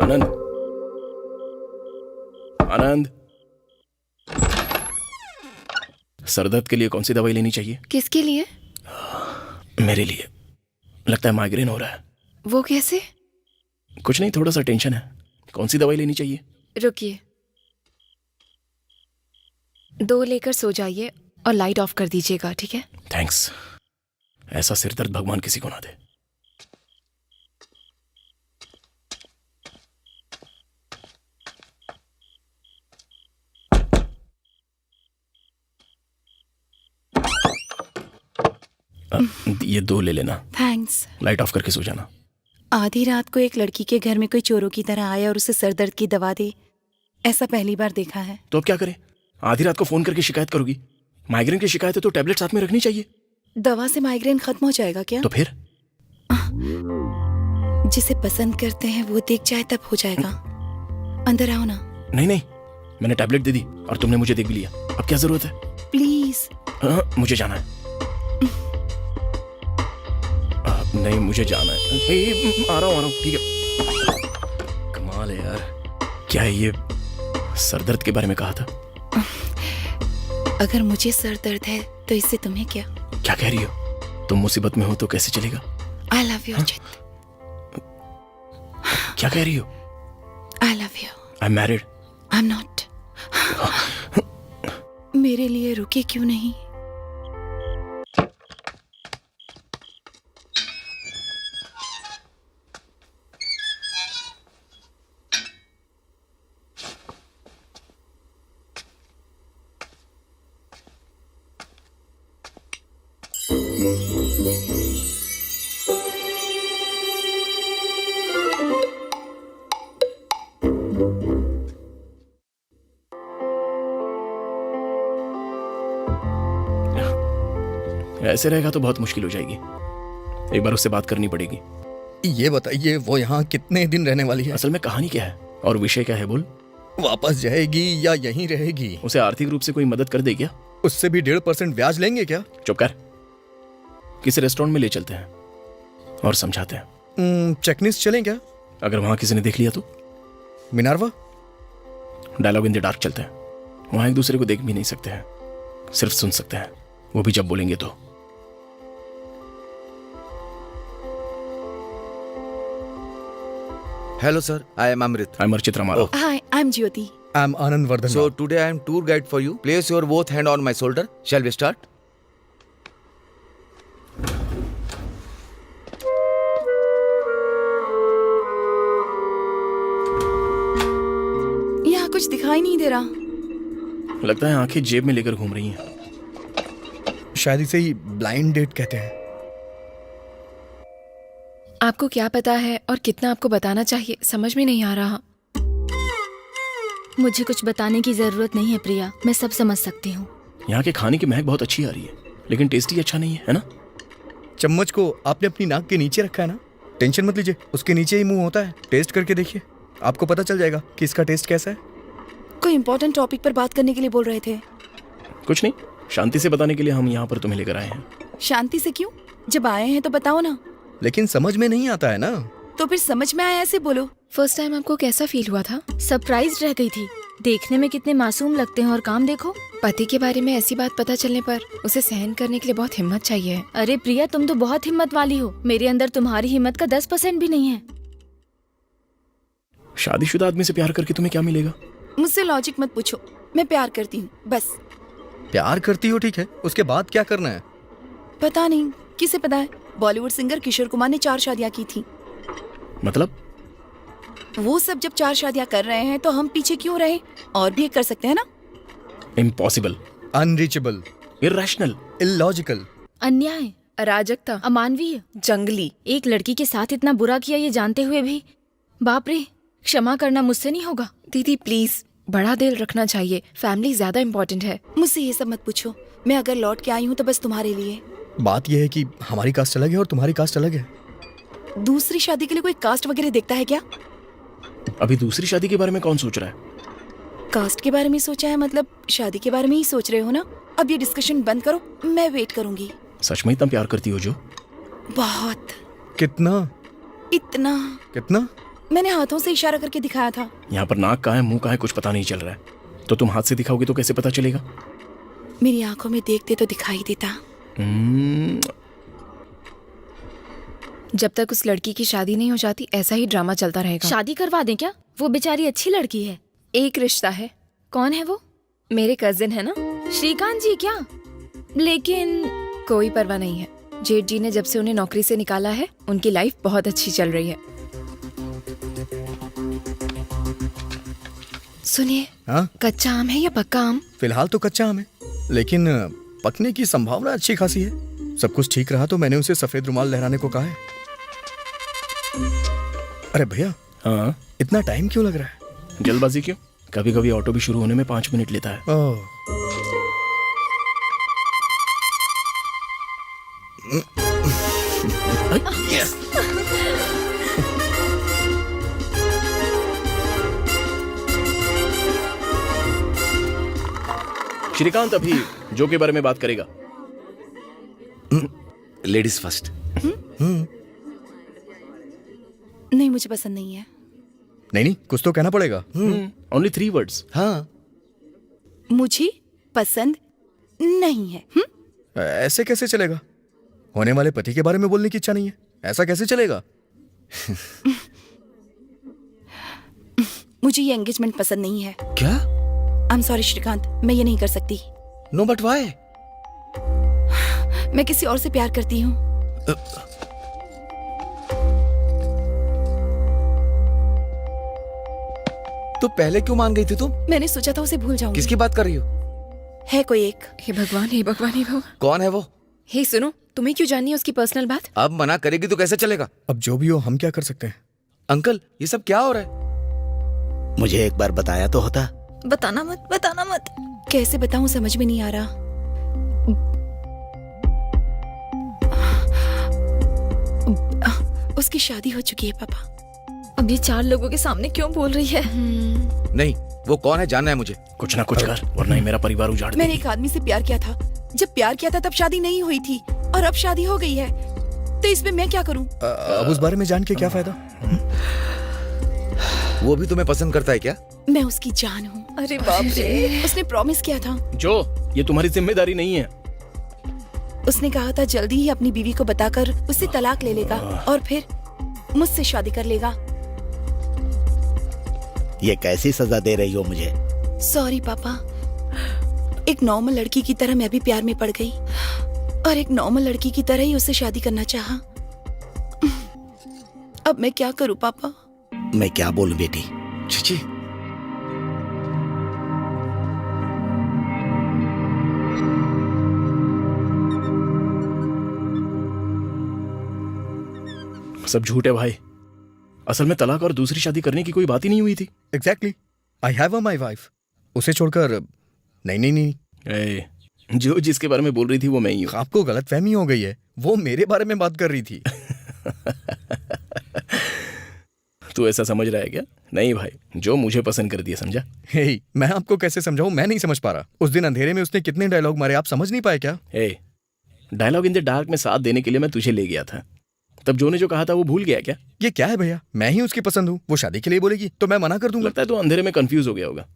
आनंद, आनंद, सरदर्द के लिए कौन सी दवाई लेनी चाहिए? किसके लिए? मेरे लिए। लगता है माइग्रेन हो रहा है। वो कैसे? कुछ नहीं, थोड़ा सा टेंशन है। कौन सी दवाई लेनी चाहिए? रुकिए, 2 लेकर सो जाइए और लाइट ऑफ कर दीजिएगा, ठीक है? थैंक्स। ऐसा सिरदर्द भगवान किसी को ना दे। ये 2 ले लेना। थैंक्स। लाइट ऑफ करके सो जाना। आधी रात को एक लड़की के घर में कोई चोरों की तरह आया और उसे सर दर्द की दवा दे, ऐसा पहली बार देखा है। तो अब क्या करें? आधी रात को फोन करके शिकायत करोगी? माइग्रेन की शिकायत है तो टैबलेट साथ में रखनी चाहिए। दवा से माइग्रेन खत्म हो जाएगा क्या? तो फिर जिसे पसंद करते हैं वो देख जाए तब हो जाएगा। अंदर आओ ना। नहीं नहीं, मैंने टैबलेट दे दी और तुमने मुझे देख भी लिया। अब क्या जरूरत है? प्लीज। मुझे जाना है। नहीं, मुझे जाना है। आ रहा हूँ, ठीक है। कमाल है यार, क्या है ये? सरदर्द के बारे में कहा था। अगर मुझे सर दर्द है तो इससे तुम्हें क्या? क्या कह रही हो? तुम मुसीबत में हो तो कैसे चलेगा? I love you Archit. क्या कह रही हो? I love you. I am married. I am not. मेरे लिए रुके क्यों नहीं? ऐसे रहेगा तो बहुत मुश्किल हो जाएगी। एक बार उससे बात करनी पड़ेगी। ये बताइए, वो यहाँ कितने दिन रहने वाली है? असल में कहानी क्या है और विषय क्या है? बोल। वापस जाएगी या यहीं रहेगी? उसे आर्थिक रूप से कोई मदद कर दे क्या? उससे भी 1.5% ब्याज लेंगे क्या? चुप कर। किसी रेस्टोरेंट में ले चलते हैं और समझाते हैं। चेकनिस चलें क्या? अगर वहां किसी ने देख लिया तो? मिनार्वा? डायलॉग इन द डार्क चलते हैं। वहां एक दूसरे को देख भी नहीं सकते हैं, सिर्फ सुन सकते हैं, वो भी जब बोलेंगे तो। Hello sir, I am Amrit. I am Archit Ramarao. Hi, I'm Jyoti. I am Anand Vardhan. So today I am tour guide for you. Place your both hand on my shoulder. Shall we start? यहाँ कुछ दिखाई नहीं दे रहा। लगता है आंखें जेब में लेकर घूम रही हैं। शायद इसे ही ब्लाइंड डेट कहते हैं। आपको क्या पता है और कितना आपको बताना चाहिए, समझ में नहीं आ रहा। मुझे कुछ बताने की जरूरत नहीं है प्रिया, मैं सब समझ सकती हूँ। यहाँ के खाने की महक बहुत अच्छी आ रही है, लेकिन टेस्टी अच्छा नहीं है ना? चम्मच को आपने अपनी नाक के नीचे रखा है ना? टेंशन मत लीजिए, उसके नीचे ही मुंह होता है। टेस्ट करके देखिए, आपको पता चल जाएगा कि इसका टेस्ट कैसा है। कोई इंपॉर्टेंट टॉपिक पर बात करने के लिए बोल रहे थे। कुछ नहीं, शांति से बताने के लिए हम यहाँ पर तुम्हें लेकर आए हैं। शांति से क्यों? जब आए हैं तो बताओ ना। लेकिन समझ में नहीं आता है ना। तो फिर समझ में आया ऐसे बोलो। फर्स्ट टाइम आपको कैसा फील हुआ था? सरप्राइज रह गई थी। देखने में कितने मासूम लगते हैं और काम देखो। पति के बारे में ऐसी बात पता चलने पर उसे सहन करने के लिए बहुत हिम्मत चाहिए। अरे प्रिया, तुम तो बहुत हिम्मत वाली हो। मेरे अंदर तुम्हारी हिम्मत का 10% भी नहीं है। शादीशुदा आदमी से प्यार करके तुम्हें क्या मिलेगा? मुझसे लॉजिक मत पूछो, मैं प्यार करती हूँ बस। प्यार करती हो ठीक है, उसके बाद क्या करना है? पता नहीं, किसे पता है। बॉलीवुड सिंगर किशोर कुमार ने 4 शादियाँ की थी। मतलब? वो सब जब 4 शादियाँ कर रहे हैं तो हम पीछे क्यों रहे? और भी एक कर सकते हैं ना। इम्पॉसिबल, अनरीचेबल, इरैशनल, इलॉजिकल, अन्याय, अराजकता, अमानवीय, जंगली। एक लड़की के साथ इतना बुरा किया ये जानते हुए भी। बाप रे, क्षमा करना मुझसे नहीं होगा। दीदी प्लीज, बड़ा दिल रखना चाहिए। फैमिली ज्यादा इम्पोर्टेंट है। मुझसे ये सब मत पूछो। मैं अगर लौट के आई हूँ तो बस तुम्हारे लिए। बात यह है कि हमारी कास्ट अलग है और तुम्हारी कास्ट अलग है। दूसरी शादी के लिए कोई कास्ट वगैरह देखता है क्या? अभी दूसरी शादी के बारे में कौन सोच रहा है? कास्ट के बारे में सोचा है मतलब शादी के बारे में ही सोच रहे हो ना? अब ये डिस्कशन बंद करो, मैं वेट करूंगी। सच में इतना प्यार करती हो जो? बहुत। कितना? इतना। कितना? मैंने हाथों से इशारा करके दिखाया था। यहाँ पर नाक कहाँ है, मुंह कहाँ है, कुछ पता नहीं चल रहा है। तो तुम हाथ से दिखाओगे तो कैसे पता चलेगा? मेरी आंखों में देखते तो दिखाई देता। जब तक उस लड़की की शादी नहीं हो जाती ऐसा ही ड्रामा चलता रहेगा। शादी करवा दें क्या? वो बेचारी अच्छी लड़की है। एक रिश्ता है। कौन है वो? मेरे कजिन है ना, श्रीकांत जी क्या? लेकिन कोई परवाह नहीं है। जेठ जी ने जब से उन्हें नौकरी से निकाला है उनकी लाइफ बहुत अच्छी चल रही है। सुनिए, हाँ? कच्चा आम है या पक्का आम? फिलहाल तो कच्चा आम है, लेकिन पकने की संभावना अच्छी खासी है। सब कुछ ठीक रहा तो मैंने उसे सफेद रुमाल लहराने को कहा है। अरे भैया, हाँ, इतना टाइम क्यों लग रहा है? जल्दबाजी क्यों? कभी कभी ऑटो भी शुरू होने में 5 मिनट लेता है। ओह, यस। श्रीकांत अभी जो के बारे में बात करेगा। Ladies first. नहीं, मुझे पसंद नहीं है। नहीं, कुछ तो कहना पड़ेगा। Only 3 words. हाँ, मुझे पसंद नहीं है। ऐसे कैसे चलेगा? होने वाले पति के बारे में बोलने की इच्छा नहीं है, ऐसा कैसे चलेगा? मुझे ये एंगेजमेंट पसंद नहीं है। क्या? आई एम सॉरी श्रीकांत, मैं ये नहीं कर सकती। No but why? मैं किसी और से प्यार करती हूँ। तो पहले क्यों मान गई थी तुम? मैंने सोचा था उसे भूल जाऊंगी। किसकी बात कर रही हो? है कोई एक। हे भगवान, हे भगवान, हे भगवान। कौन है वो? हे सुनो, तुम्हें क्यों जाननी है उसकी पर्सनल बात? अब मना करेगी तो कैसे चलेगा? अब जो भी हो, हम क्या कर सकते हैं? अंकल, ये सब क्या हो रहा है? मुझे एक बार बताया तो होता। बताना मत, बताना मत। कैसे बताऊं, समझ में नहीं आ रहा। उसकी शादी हो चुकी है पापा। अब ये 4 लोगों के सामने क्यों बोल रही है? नहीं, वो कौन है जानना है मुझे। कुछ ना कुछ कर, वरना ही मेरा परिवार उजाड़ मैंने देगी। एक आदमी से प्यार किया था। जब प्यार किया था तब शादी नहीं हुई थी और अब शादी हो गई है, तो इसमें मैं क्या करूं? अब उस बारे में जान के क्या फायदा? वो भी तुम्हें पसंद करता है क्या? मैं उसकी जान हूँ। अरे बाप रे। उसने प्रॉमिस किया था। जो, ये तुम्हारी जिम्मेदारी नहीं है। उसने कहा था जल्दी ही अपनी बीवी को बताकर उससे तलाक ले लेगा और फिर मुझसे शादी कर लेगा। ये कैसी सजा दे रही हो मुझे? सॉरी पापा, एक नॉर्मल लड़की की तरह मैं भी प्यार में पड़ गई और एक नॉर्मल लड़की की तरह ही उससे शादी करना चाहा। अब मैं क्या करूं पापा? मैं क्या बोलूं बेटी? चिची, सब झूठ है भाई। असल में तलाक और दूसरी शादी करने की कोई बात ही नहीं हुई थी। Exactly, I have a my wife. उसे छोड़कर नहीं। ए, जो जिसके बारे में बोल रही थी वो मैं ही हूँ। आपको गलतफहमी हो गई है, वो मेरे बारे में बात कर रही थी। तू ऐसा समझ रहा है क्या? नहीं भाई, जो मुझे पसंद कर दिया, समझा? हे, मैं आपको कैसे समझाऊं? मैं नहीं समझ पा रहा। उस दिन अंधेरे में उसने कितने डायलॉग मारे, आप समझ नहीं पाए क्या? ए, डायलॉग इन द डार्क में साथ देने के लिए मैं तुझे ले गया था। तब जो ने जो कहा था वो भूल गया क्या? ये क्या है भैया, मैं ही उसकी पसंद हूँ, वो शादी के लिए बोलेगी तो मैं मना कर दूंगा। लगता है तू अंधेरे में कंफ्यूज हो गया होगा।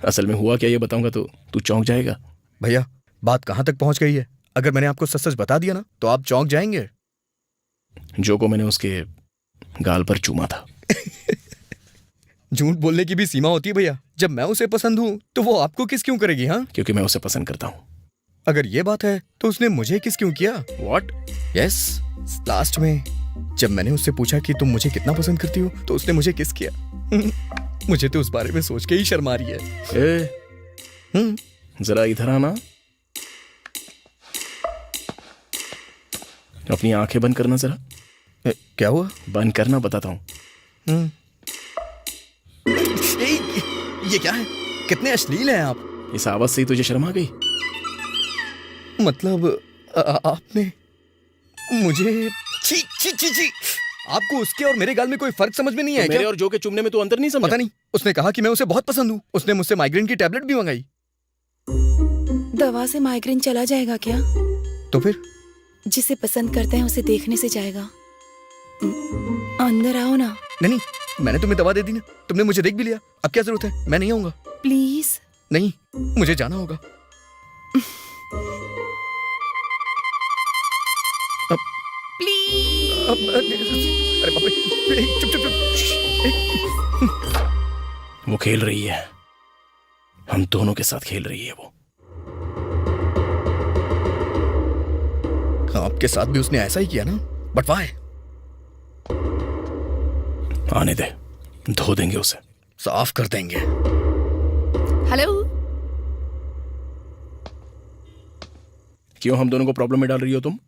असल में हुआ क्या ये बताऊंगा तो तू चौंक जाएगा। भैया बात कहाँ तक पहुंच गई है? अगर मैंने आपको सच सच बता दिया ना तो आप चौंक जाएंगे। जो को मैंने उसके गाल पर चूमा था। झूठ बोलने की भी सीमा होती है भैया। जब मैं उसे पसंद हूँ तो वो आपको किस क्यों करेगी? हाँ, क्योंकि मैं उसे पसंद करता हूँ। अगर ये बात है तो उसने मुझे किस क्यों किया? What? यस, लास्ट में जब मैंने उससे पूछा कि तुम मुझे कितना पसंद करती हो तो उसने मुझे किस किया। मुझे तो उस बारे में सोच के ही शर्म आ रही है। जरा इधर आना। अपनी आंखें बंद करना जरा। क्या हुआ? बंद करना, बताता हूँ। ये क्या है? कितने अश्लील हैं आप। इस आवाज से ही तुझे शर्म आ गई? मतलब आपने मुझे छी छी छी छी। आपको उसके और मेरे गाल में कोई फर्क समझ में नहीं है तो मेरे क्या? और जो के चुमने में तू अंतर नहीं समझा? पता नहीं, उसने कहा कि मैं उसे बहुत पसंद हूँ। उसने मुझसे माइग्रेन की टैबलेट भी मंगाई। दवा से माइग्रेन चला जाएगा क्या? तो फिर जिसे पसंद करते हैं उसे देखने से जाएगा। अंदर आओ ना। नहीं, मैंने तुम्हें दवा दे दी ना, तुमने मुझे देख भी लिया। अब क्या जरूरत है? मैं नहीं आऊंगा। प्लीज। नहीं, मुझे जाना होगा। प्लीज। अरे बाप रे, चुप चुप चुप। वो खेल रही है, हम दोनों के साथ खेल रही है वो। आपके साथ भी उसने ऐसा ही किया ना? But why? आने दे, धो देंगे उसे, साफ कर देंगे। हेलो। क्यों हम दोनों को प्रॉब्लम में डाल रही हो तुम?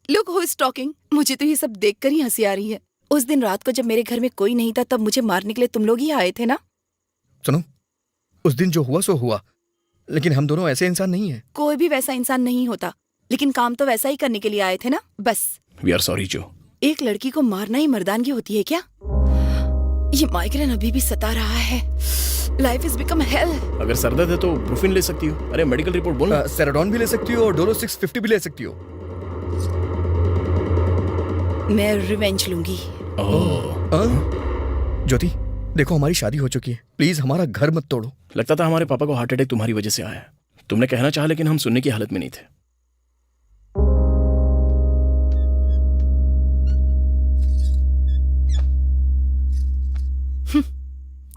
Look who is talking. मुझे तो ये सब देखकर ही हंसी आ रही है। उस दिन रात को जब मेरे घर में कोई नहीं था तब मुझे मारने के लिए तुम लोग ही आए थे ना? सुनो, उस दिन जो हुआ सो हुआ, लेकिन हम दोनों ऐसे इंसान नहीं हैं। कोई भी वैसा इंसान नहीं होता, लेकिन काम तो वैसा ही करने के लिए आए थे ना, बस। वी आर सॉरी जो। एक लड़की को मारना ही मर्दानगी होती है क्या? ये माइग्रेन अभी भी सता रहा है। Life is become hello. अगर सर दर्द है तो ब्रूफिन ले सकती हो। अरे मेडिकल रिपोर्ट बोल ना। सेराडोन भी ले सकती हो और डोलो 650 भी ले सकती हो। मैं रिवेंज लूंगी। ज्योति, देखो हमारी शादी हो चुकी है, प्लीज हमारा घर मत तोड़ो। लगता था हमारे पापा को हार्ट अटैक तुम्हारी वजह से आया है। तुमने कहना चाहा लेकिन हम सुनने की हालत में नहीं थे।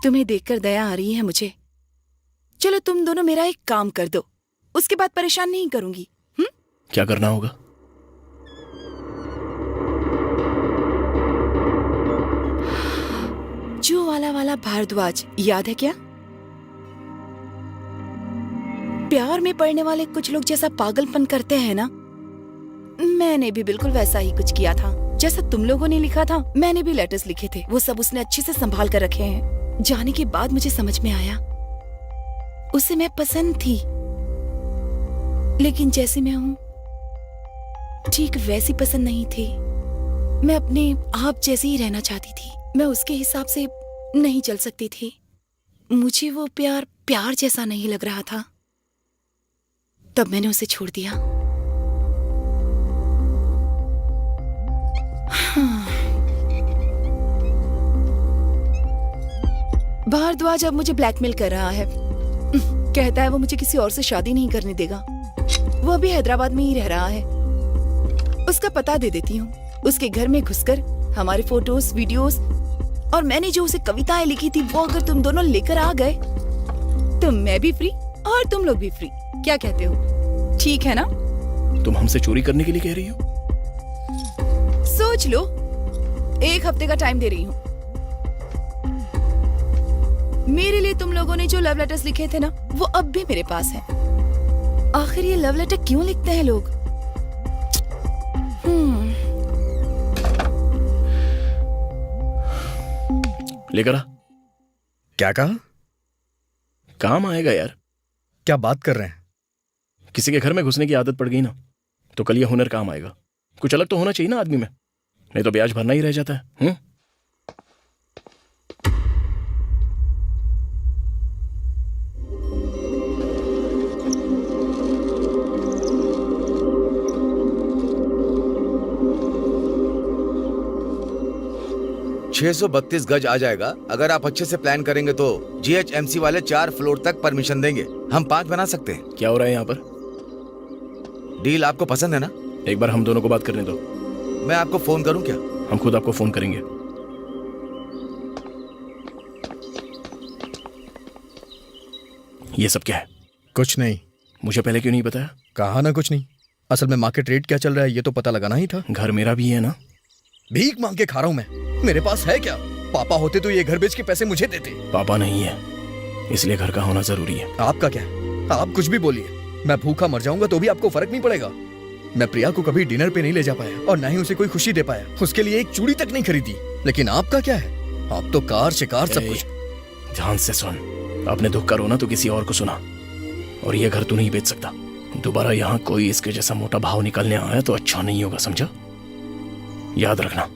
तुम्हें देखकर दया आ रही है मुझे। चलो तुम दोनों मेरा एक काम कर दो, उसके बाद परेशान नहीं करूंगी। क्या करना होगा? जो वाला भारद्वाज याद है क्या? प्यार में पड़ने वाले कुछ लोग जैसा पागलपन करते हैं ना, मैंने भी बिल्कुल वैसा ही कुछ किया था। जैसा तुम लोगों ने लिखा था, मैंने भी लेटर्स लिखे थे। वो सब उसने अच्छे से संभाल कर रखे हैं। जाने के बाद मुझे समझ में आया उसे मैं पसंद थी, लेकिन जैसी मैं हूं ठीक वैसी पसंद नहीं थी। मैं अपने आप जैसी ही रहना चाहती थी। मैं उसके हिसाब से नहीं चल सकती थी। मुझे वो प्यार जैसा नहीं लग रहा था। तब मैंने उसे छोड़ दिया। भारद्वाज अब मुझे ब्लैकमेल कर रहा है। कहता है वो मुझे किसी और से शादी नहीं करने देगा। वो अभी हैदराबाद में ही रह रहा है। उसका पता दे देती हूँ। उसके घर में घुसकर हमारे फोटोज, वीडियोस और मैंने जो उसे कविताएं लिखी थी वो अगर तुम दोनों लेकर आ गए तो मैं भी फ्री और तुम लोग भी फ्री। क्या कहते हो? ठीक है ना? तुम हमसे चोरी करने के लिए कह रही हो? सोच लो, 1 हफ्ते का टाइम दे रही हूँ। मेरे लिए तुम लोगों ने जो लव लेटर्स लिखे थे ना, वो अब भी मेरे पास है। आखिर ये लव लेटर क्यों लिखते हैं लोग? लेकर आ। क्या कहा? काम आएगा यार। क्या बात कर रहे हैं? किसी के घर में घुसने की आदत पड़ गई ना, तो कल ये हुनर काम आएगा। कुछ अलग तो होना चाहिए ना आदमी में, नहीं तो ब्याज भरना ही रह जाता है। 632 गज आ जाएगा। अगर आप अच्छे से प्लान करेंगे तो GHMC वाले 4 फ्लोर तक परमिशन देंगे। हम 5 बना सकते हैं। क्या हो रहा है यहाँ पर? डील आपको पसंद है ना? एक बार हम दोनों को बात करने दो। मैं आपको फोन करूं क्या? हम खुद आपको फोन करेंगे। ये सब क्या है? कुछ नहीं। मुझे पहले क्यों नहीं बताया? कहा ना कुछ नहीं। असल में मार्केट रेट क्या चल रहा है ये तो पता लगाना ही था। घर मेरा भी है ना। भीख मांग के खा रहा हूं मैं। मेरे पास है क्या? पापा होते तो ये घर बेच के पैसे मुझे देते। पापा नहीं है, इसलिए घर का होना जरूरी है। आपका क्या? आप कुछ भी बोलिए, मैं भूखा मर जाऊंगा तो भी आपको फर्क नहीं पड़ेगा। मैं प्रिया को कभी डिनर पे नहीं ले जा पाया और ना ही उसे कोई खुशी दे पाया। उसके लिए एक चूड़ी तक नहीं खरीदी। लेकिन आपका क्या है? आप तो कार शिकार सब कुछ। ध्यान से सुन, अपने दुख का रोना तो किसी और को सुना। और ये घर तू नहीं बेच सकता। दोबारा यहाँ कोई इसके जैसा मोटा भाव निकलने आया तो अच्छा नहीं होगा, समझा? याद रखना।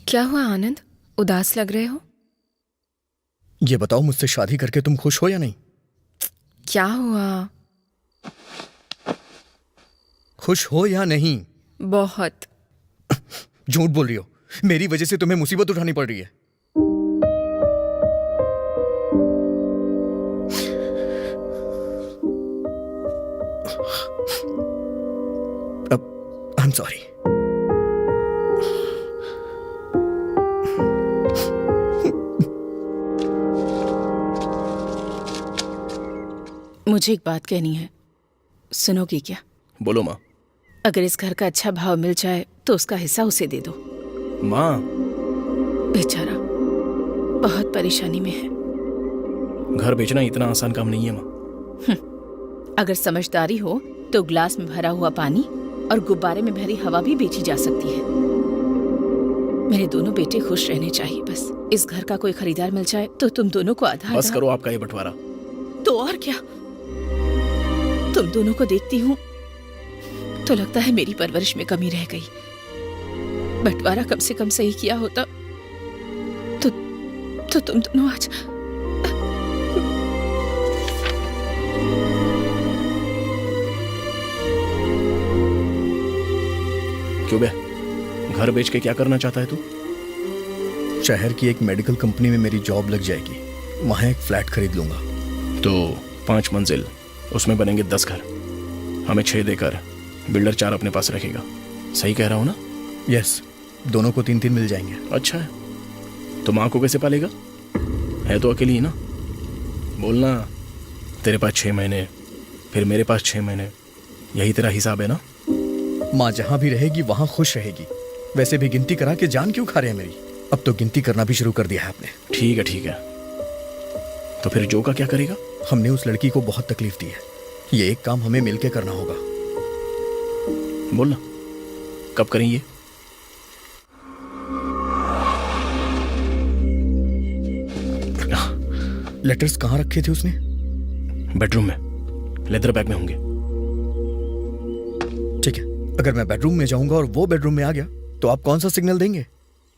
क्या हुआ आनंद, उदास लग रहे हो? ये बताओ, मुझसे शादी करके तुम खुश हो या नहीं? क्या हुआ? खुश हो या नहीं? बहुत। झूठ बोल रही हो। मेरी वजह से तुम्हें मुसीबत उठानी पड़ रही है। आई एम सॉरी। मुझे एक बात कहनी है, सुनोगी क्या? बोलो माँ। अगर इस घर का अच्छा भाव मिल जाए तो उसका हिस्सा उसे दे दो। माँ, बेचारा बहुत परेशानी में है। घर बेचना इतना आसान काम नहीं है माँ। अगर समझदारी हो तो ग्लास में भरा हुआ पानी और गुब्बारे में भरी हवा भी बेची जा सकती है। मेरे दोनों बेटे खुश रहने चाहिए। बस इस घर का कोई खरीदार मिल जाए तो तुम दोनों को आधा बस आधा। करो आपका ये बंटवारा। तो और क्या, तुम दोनों को देखती हूँ तो लगता है मेरी परवरिश में कमी रह गई। बंटवारा कम से कम सही किया होता तो तुम दोनों आज। क्यों बे, घर बेच के क्या करना चाहता है तू? शहर की एक मेडिकल कंपनी में मेरी जॉब लग जाएगी, वहां एक फ्लैट खरीद लूंगा। तो 5 मंजिल, उसमें बनेंगे 10 घर। हमें 6 देकर बिल्डर 4 अपने पास रखेगा। सही कह रहा हूं ना? यस, दोनों को 3-3 मिल जाएंगे। अच्छा है। तो माँ को कैसे पालेगा? है तो अकेली ही ना। बोलना, तेरे पास 6 महीने, फिर मेरे पास 6 महीने, यही तेरा हिसाब है ना? माँ जहां भी रहेगी वहां खुश रहेगी। वैसे भी गिनती करा के जान क्यों खा रहे हैं मेरी? अब तो गिनती करना भी शुरू कर दिया है आपने। ठीक है ठीक है, तो फिर जो का क्या करेगा? हमने उस लड़की को बहुत तकलीफ दी है। ये एक काम हमें मिलके करना होगा। बोलना, कब करेंगे? लेटर्स कहाँ रखे थे उसने? बेडरूम में, लेदर बैग में होंगे। ठीक है, अगर मैं बेडरूम में जाऊंगा और वो बेडरूम में आ गया तो आप कौन सा सिग्नल देंगे?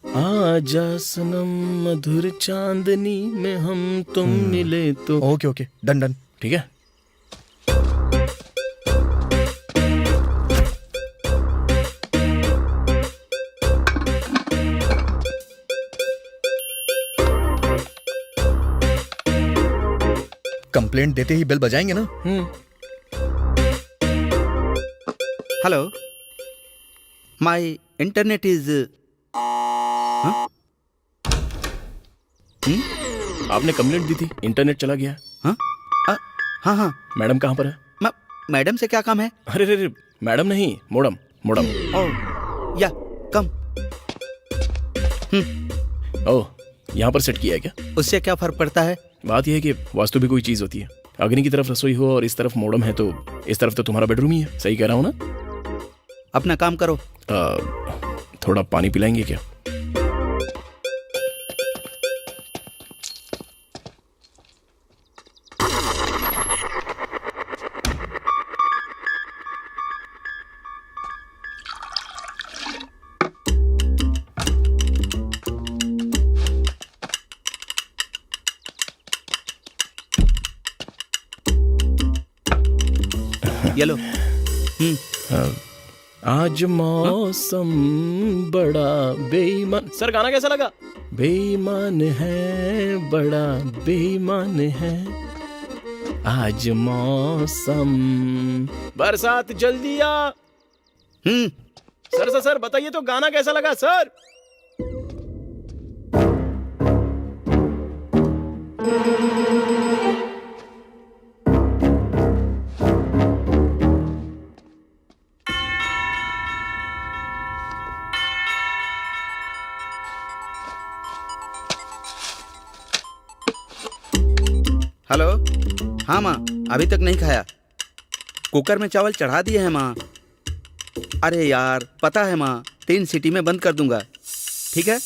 आजा सनम मधुर चांदनी में हम तुम मिले तो। Okay okay, done done. ठीक है। कंप्लेंट देते ही बेल बजाएंगे ना? Hello, my internet is. आपने कंप्लेंट दी थी, इंटरनेट चला गया। हाँ हाँ, मैडम कहाँ पर है? मैडम से क्या काम है? अरे रे, मैडम नहीं, मोडम मोडम। या कम। ओह, यहाँ पर सेट किया है क्या? उससे क्या फर्क पड़ता है? बात यह है कि वास्तु भी कोई चीज होती है। अग्नि की तरफ रसोई हो और इस तरफ मोडम है, तो इस तरफ तो तुम्हारा बेडरूम ही है। सही कह रहा हूँ ना? अपना काम करो। थोड़ा पानी पिलाएंगे क्या? ये लो। आज मौसम बड़ा बेईमान। सर गाना कैसा लगा? बेईमान है, बड़ा बेईमान है, आज मौसम। बरसात जल्दी आ। सर बताइए तो गाना कैसा लगा सर? हेलो। हाँ माँ, अभी तक नहीं खाया। कुकर में चावल चढ़ा दिए हैं माँ। अरे यार, पता है माँ, 3 सीटी में बंद कर दूंगा। ठीक है।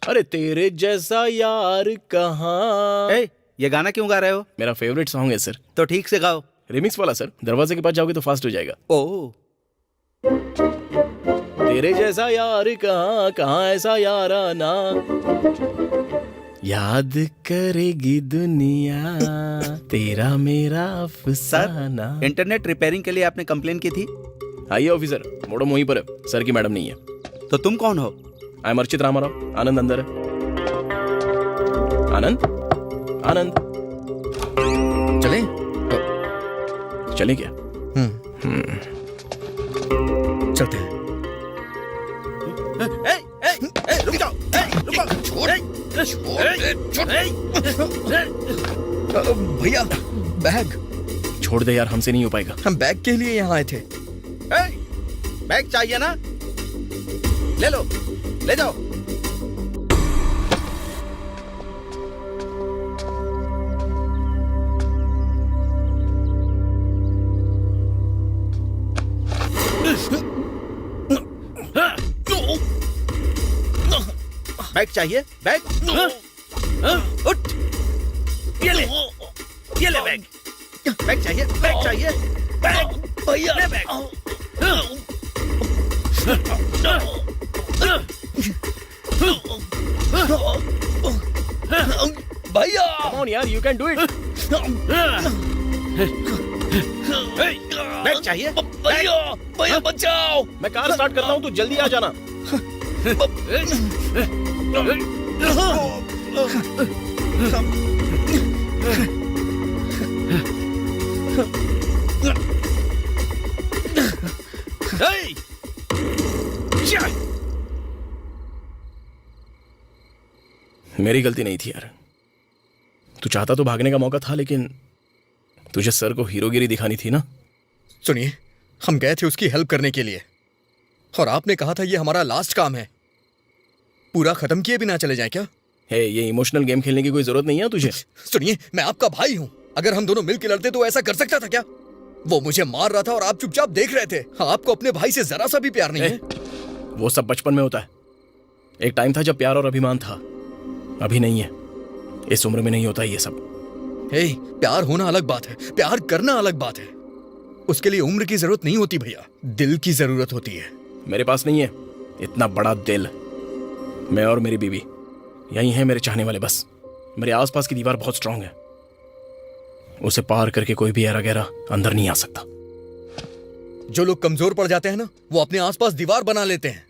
अरे तेरे जैसा यार कहाँ। ये गाना क्यों गा रहे हो? मेरा फेवरेट सॉन्ग है सर। तो ठीक से गाओ। रिमिक्स वाला सर। दरवाजे के पास जाओगे तो फास्ट हो जाएगा। ओह, तेरे जैसा यार कहाँ, कहाँ ऐसा याराना, याद करेगी दुनिया तेरा मेरा अफसाना। इंटरनेट रिपेयरिंग के लिए आपने कंप्लेन की थी। आइए ऑफिसर, मोड़ो वहीं पर है। सर की मैडम नहीं है। तो तुम कौन हो? I am Archit Ramarao. आनंद अंदर है। आनंद, आनंद चलें? चले क्या? चलते हैं। रुक जाओ। भैया, बैग। छोड़ दे यार, हमसे नहीं हो पाएगा। हम बैग के लिए यहाँ आए थे। बैग चाहिए ना? ले लो, ले जाओ। बैग चाहिए? बैग? उठ, ये ले बैग। बैग चाहिए? बैग चाहिए? बैग भैया, ले बैग। भैया, Come on यार, you can do it। Bag चाहिए? भैया बचाओ। मैं कार स्टार्ट करता हूँ, तू जल्दी आ जाना। मेरी गलती नहीं थी यार। तू चाहता तो भागने का मौका था, लेकिन तुझे सर को हीरोगिरी दिखानी थी ना। सुनिए, हम गए थे उसकी हेल्प करने के लिए, और आपने कहा था ये हमारा लास्ट काम है। पूरा खत्म किए बिना चले जाएं क्या? हे, ये इमोशनल गेम खेलने की कोई जरूरत नहीं है तुझे। सुनिए, मैं आपका भाई हूं। अगर हम दोनों मिलकर लड़ते तो ऐसा कर सकता था क्या? वो मुझे मार रहा था और आप चुपचाप देख रहे थे। आपको अपने भाई से जरा सा भी प्यार नहीं है? वो सब बचपन में होता है। एक टाइम था जब प्यार और अभिमान था, अभी नहीं है। इस उम्र में नहीं होता ये सब। प्यार होना अलग बात है, प्यार करना अलग बात है। उसके लिए उम्र की जरूरत नहीं होती भैया, दिल की जरूरत होती है। मेरे पास नहीं है इतना बड़ा दिल। मैं और मेरी बीवी यही है मेरे चाहने वाले। बस मेरे आसपास की दीवार बहुत स्ट्रांग है, उसे पार करके कोई भी ऐरा गहरा अंदर नहीं आ सकता। जो लोग कमजोर पड़ जाते हैं ना, वो अपने आसपास दीवार बना लेते हैं।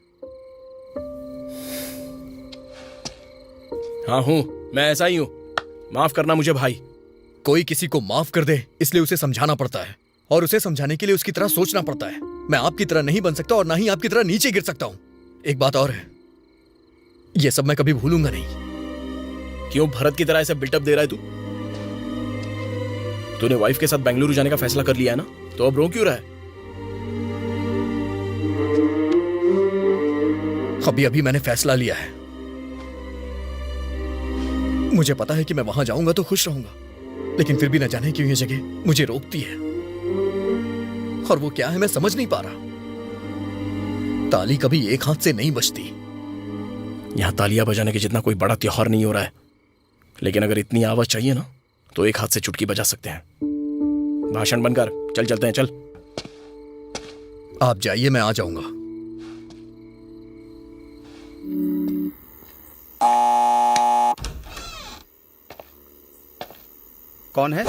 हाँ हूं, मैं ऐसा ही हूं। माफ करना मुझे भाई। कोई किसी को माफ कर दे इसलिए उसे समझाना पड़ता है, और उसे समझाने के लिए उसकी तरह सोचना पड़ता है। मैं आपकी तरह नहीं बन सकता और ना ही आपकी तरह नीचे गिर सकता हूं। एक बात और है, यह सब मैं कभी भूलूंगा नहीं। क्यों भरत की तरह ऐसे बिल्टअप दे रहा है तू? तूने वाइफ के साथ बेंगलुरु जाने का फैसला कर लिया है ना, तो अब रो क्यों रहा है? अभी अभी मैंने फैसला लिया है। मुझे पता है कि मैं वहां जाऊंगा तो खुश रहूंगा, लेकिन फिर भी न जाने क्यों ये जगह मुझे रोकती है। और वो क्या है मैं समझ नहीं पा रहा। ताली कभी एक हाथ से नहीं बजती। यहां तालियां बजाने के जितना कोई बड़ा त्योहार नहीं हो रहा है, लेकिन अगर इतनी आवाज चाहिए ना तो एक हाथ से चुटकी बजा सकते हैं। भाषण बनकर चल चलते हैं, चल। आप जाइए, मैं आ जाऊंगा। कौन है?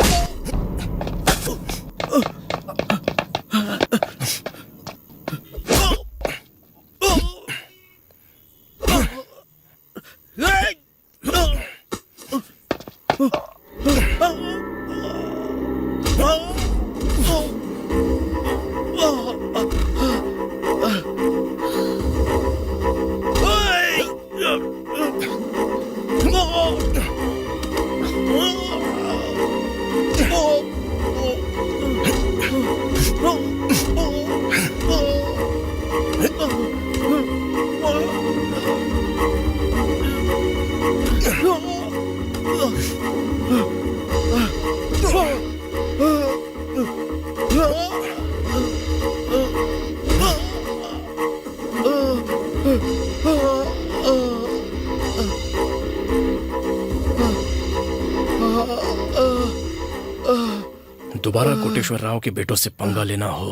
दोबारा कोटेश्वर राव के बेटों से पंगा लेना हो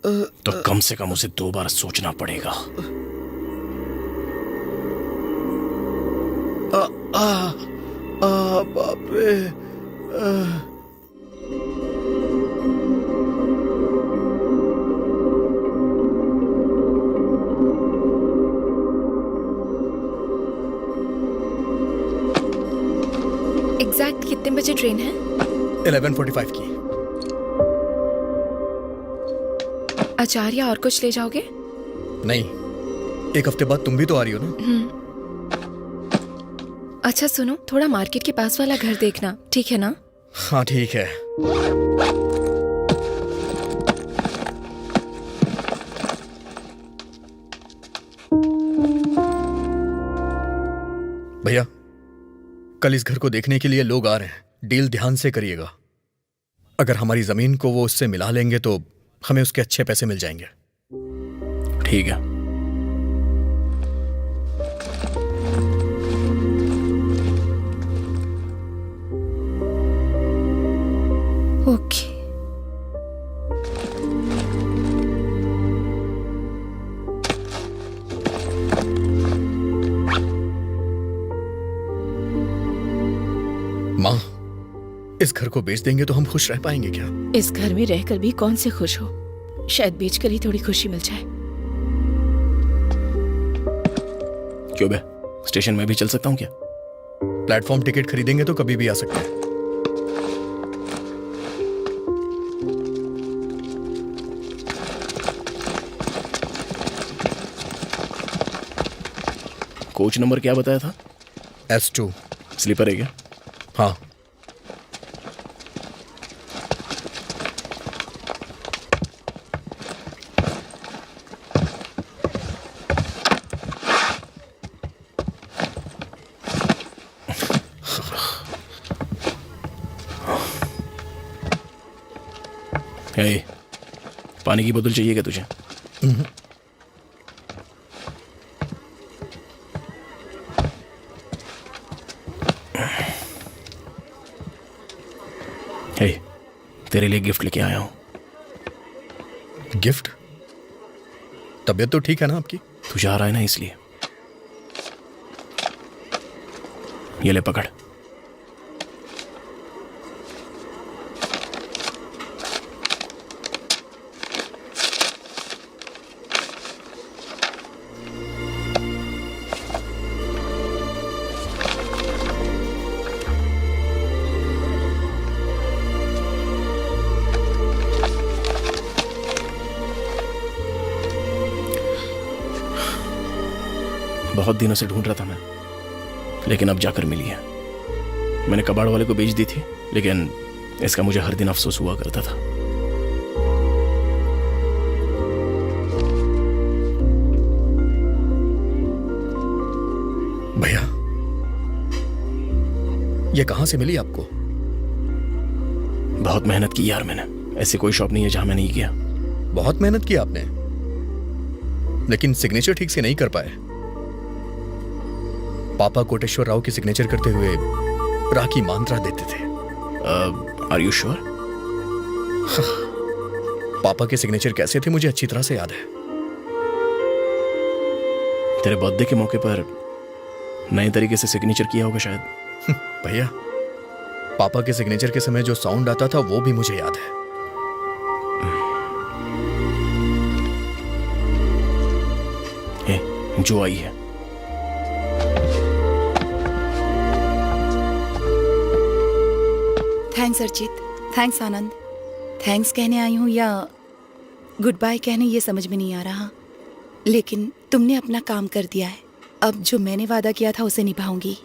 तो कम से कम उसे 2 बार सोचना पड़ेगा। बाप रे। एग्जैक्ट कितने बजे ट्रेन है? 11:45 की। अचार या और कुछ ले जाओगे? नहीं, 1 हफ्ते बाद तुम भी तो आ रही हो ना। अच्छा सुनो, थोड़ा मार्केट के पास वाला घर देखना, ठीक है ना? हाँ ठीक है। भैया, कल इस घर को देखने के लिए लोग आ रहे हैं। डील ध्यान से करिएगा। अगर हमारी जमीन को वो उससे मिला लेंगे तो हमें उसके अच्छे पैसे मिल जाएंगे। ठीक है। ओके। माँ, इस घर को बेच देंगे तो हम खुश रह पाएंगे क्या? इस घर में रहकर भी कौन से खुश हो? शायद बेचकर ही थोड़ी खुशी मिल जाए। क्यों बे, स्टेशन में भी चल सकता हूँ क्या? प्लेटफॉर्म टिकट खरीदेंगे तो कभी भी आ सकते हैं। कोच नंबर क्या बताया था? S2। स्लीपर है क्या? हाँ। हे, पानी की बोतल चाहिए क्या तुझे? हे, तेरे लिए गिफ्ट लेके आया हूं। गिफ्ट? तबीयत तो ठीक है ना आपकी? तू जा रहा है ना, इसलिए। ये ले पकड़। बहुत दिनों से ढूंढ रहा था मैं, लेकिन अब जाकर मिली है। मैंने कबाड़ वाले को बेच दी थी, लेकिन इसका मुझे हर दिन अफसोस हुआ करता था। भैया, ये कहां से मिली आपको? बहुत मेहनत की यार मैंने, ऐसी कोई शॉप नहीं है जहां मैं नहीं गया। बहुत मेहनत की आपने, लेकिन सिग्नेचर ठीक से नहीं कर पाए। पापा कोटेश्वर राव की सिग्नेचर करते हुए राखी मंत्रा देते थे। Are you sure? पापा के सिग्नेचर कैसे थे मुझे अच्छी तरह से याद है। तेरे बर्थडे के मौके पर नए तरीके से सिग्नेचर किया होगा शायद। भैया, पापा के सिग्नेचर के समय जो साउंड आता था वो भी मुझे याद है। जो आई है। थैंक्स अर्चित, थैंक्स आनंद। थैंक्स कहने आई हूँ या गुड बाय कहने, ये समझ में नहीं आ रहा, लेकिन तुमने अपना काम कर दिया है। अब जो मैंने वादा किया था उसे निभाऊंगी।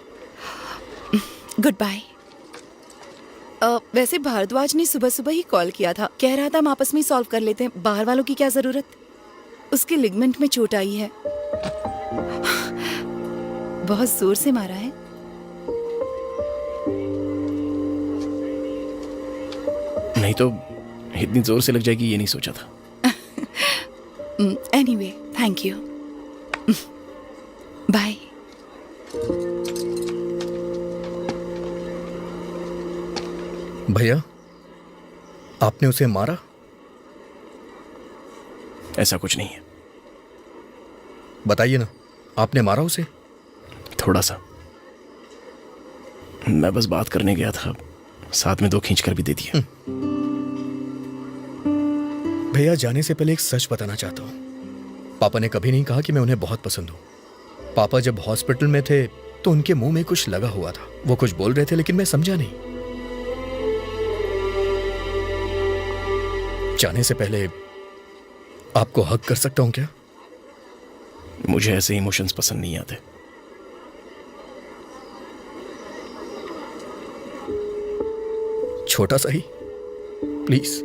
Good bye. वैसे भारद्वाज ने सुबह सुबह ही कॉल किया था, कह रहा था हम आपस में ही सॉल्व कर लेते हैं, बाहर वालों की क्या जरूरत। उसके लिगमेंट में चोट आई है, बहुत जोर से मारा है। नहीं तो इतनी जोर से लग जाएगी ये नहीं सोचा था। Anyway, thank you. बाय। भैया, आपने उसे मारा? ऐसा कुछ नहीं है। बताइए ना, आपने मारा उसे? थोड़ा सा। मैं बस बात करने गया था, साथ में 2 खींच कर भी दे दिया। भैया, जाने से पहले एक सच बताना चाहता हूं। पापा ने कभी नहीं कहा कि मैं उन्हें बहुत पसंद हूं। पापा जब हॉस्पिटल में थे तो उनके मुंह में कुछ लगा हुआ था। वो कुछ बोल रहे थे लेकिन मैं समझा नहीं। जाने से पहले आपको हक कर सकता हूं क्या? मुझे ऐसे इमोशंस पसंद नहीं आते। छोटा सा ही, प्लीज।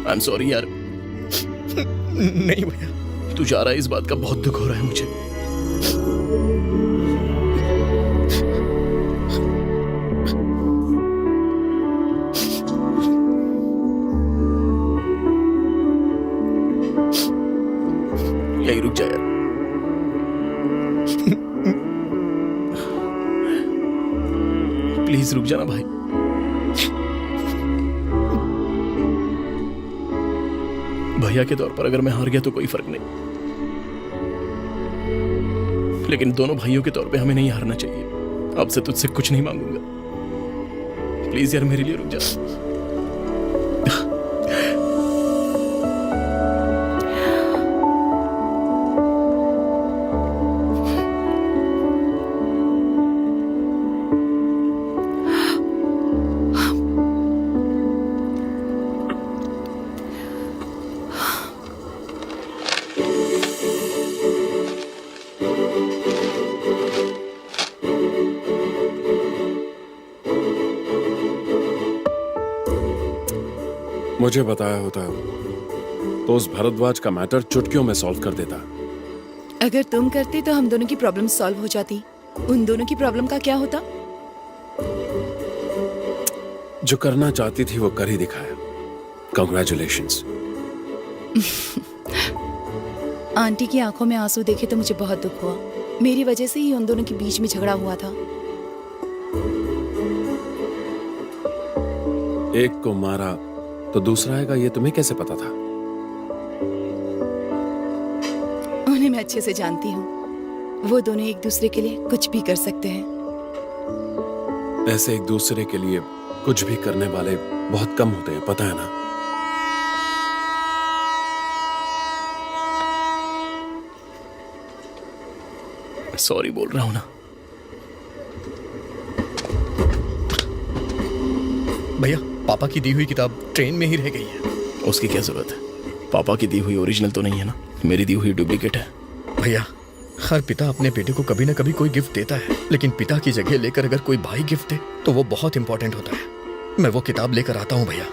आई एम सॉरी यार। नहीं भैया, तू जा रहा है इस बात का बहुत दुख हो रहा है मुझे। यही रुक जा यार। प्लीज रुक जाना भाई। भैया के तौर पर अगर मैं हार गया तो कोई फर्क नहीं, लेकिन दोनों भाइयों के तौर पे हमें नहीं हारना चाहिए। अब से तुझसे कुछ नहीं मांगूंगा, प्लीज यार मेरे लिए रुक जा। मुझे बताया होता तो उस भारद्वाज का मैटर चुटकियों में सॉल्व कर देता। अगर तुम करते तो हम दोनों की प्रॉब्लम सॉल्व हो जाती। उन दोनों की प्रॉब्लम का क्या होता? जो करना चाहती थी वो कर ही दिखाया। कांग्रेचुलेशंस। आंटी की आंखों में आंसू देखे तो मुझे बहुत दुख हुआ। मेरी वजह से ही उन दोनों के बीच में झगड़ा हुआ था। एक को मारा तो दूसरा आएगा, ये तुम्हें कैसे पता था? उन्हें मैं अच्छे से जानती हूँ। वो दोनों एक दूसरे के लिए कुछ भी कर सकते हैं। ऐसे एक दूसरे के लिए कुछ भी करने वाले बहुत कम होते हैं, पता है ना? सॉरी बोल रहा हूं ना। भैया, पापा की दी हुई किताब ट्रेन में ही रह गई है। उसकी क्या जरूरत है? पापा की दी हुई ओरिजिनल तो नहीं है ना, मेरी दी हुई डुप्लीकेट है। भैया, हर पिता अपने बेटे को कभी ना कभी कोई गिफ्ट देता है, लेकिन पिता की जगह लेकर अगर कोई भाई गिफ्ट दे तो वो बहुत इंपॉर्टेंट होता है। मैं वो किताब लेकर आता हूँ भैया।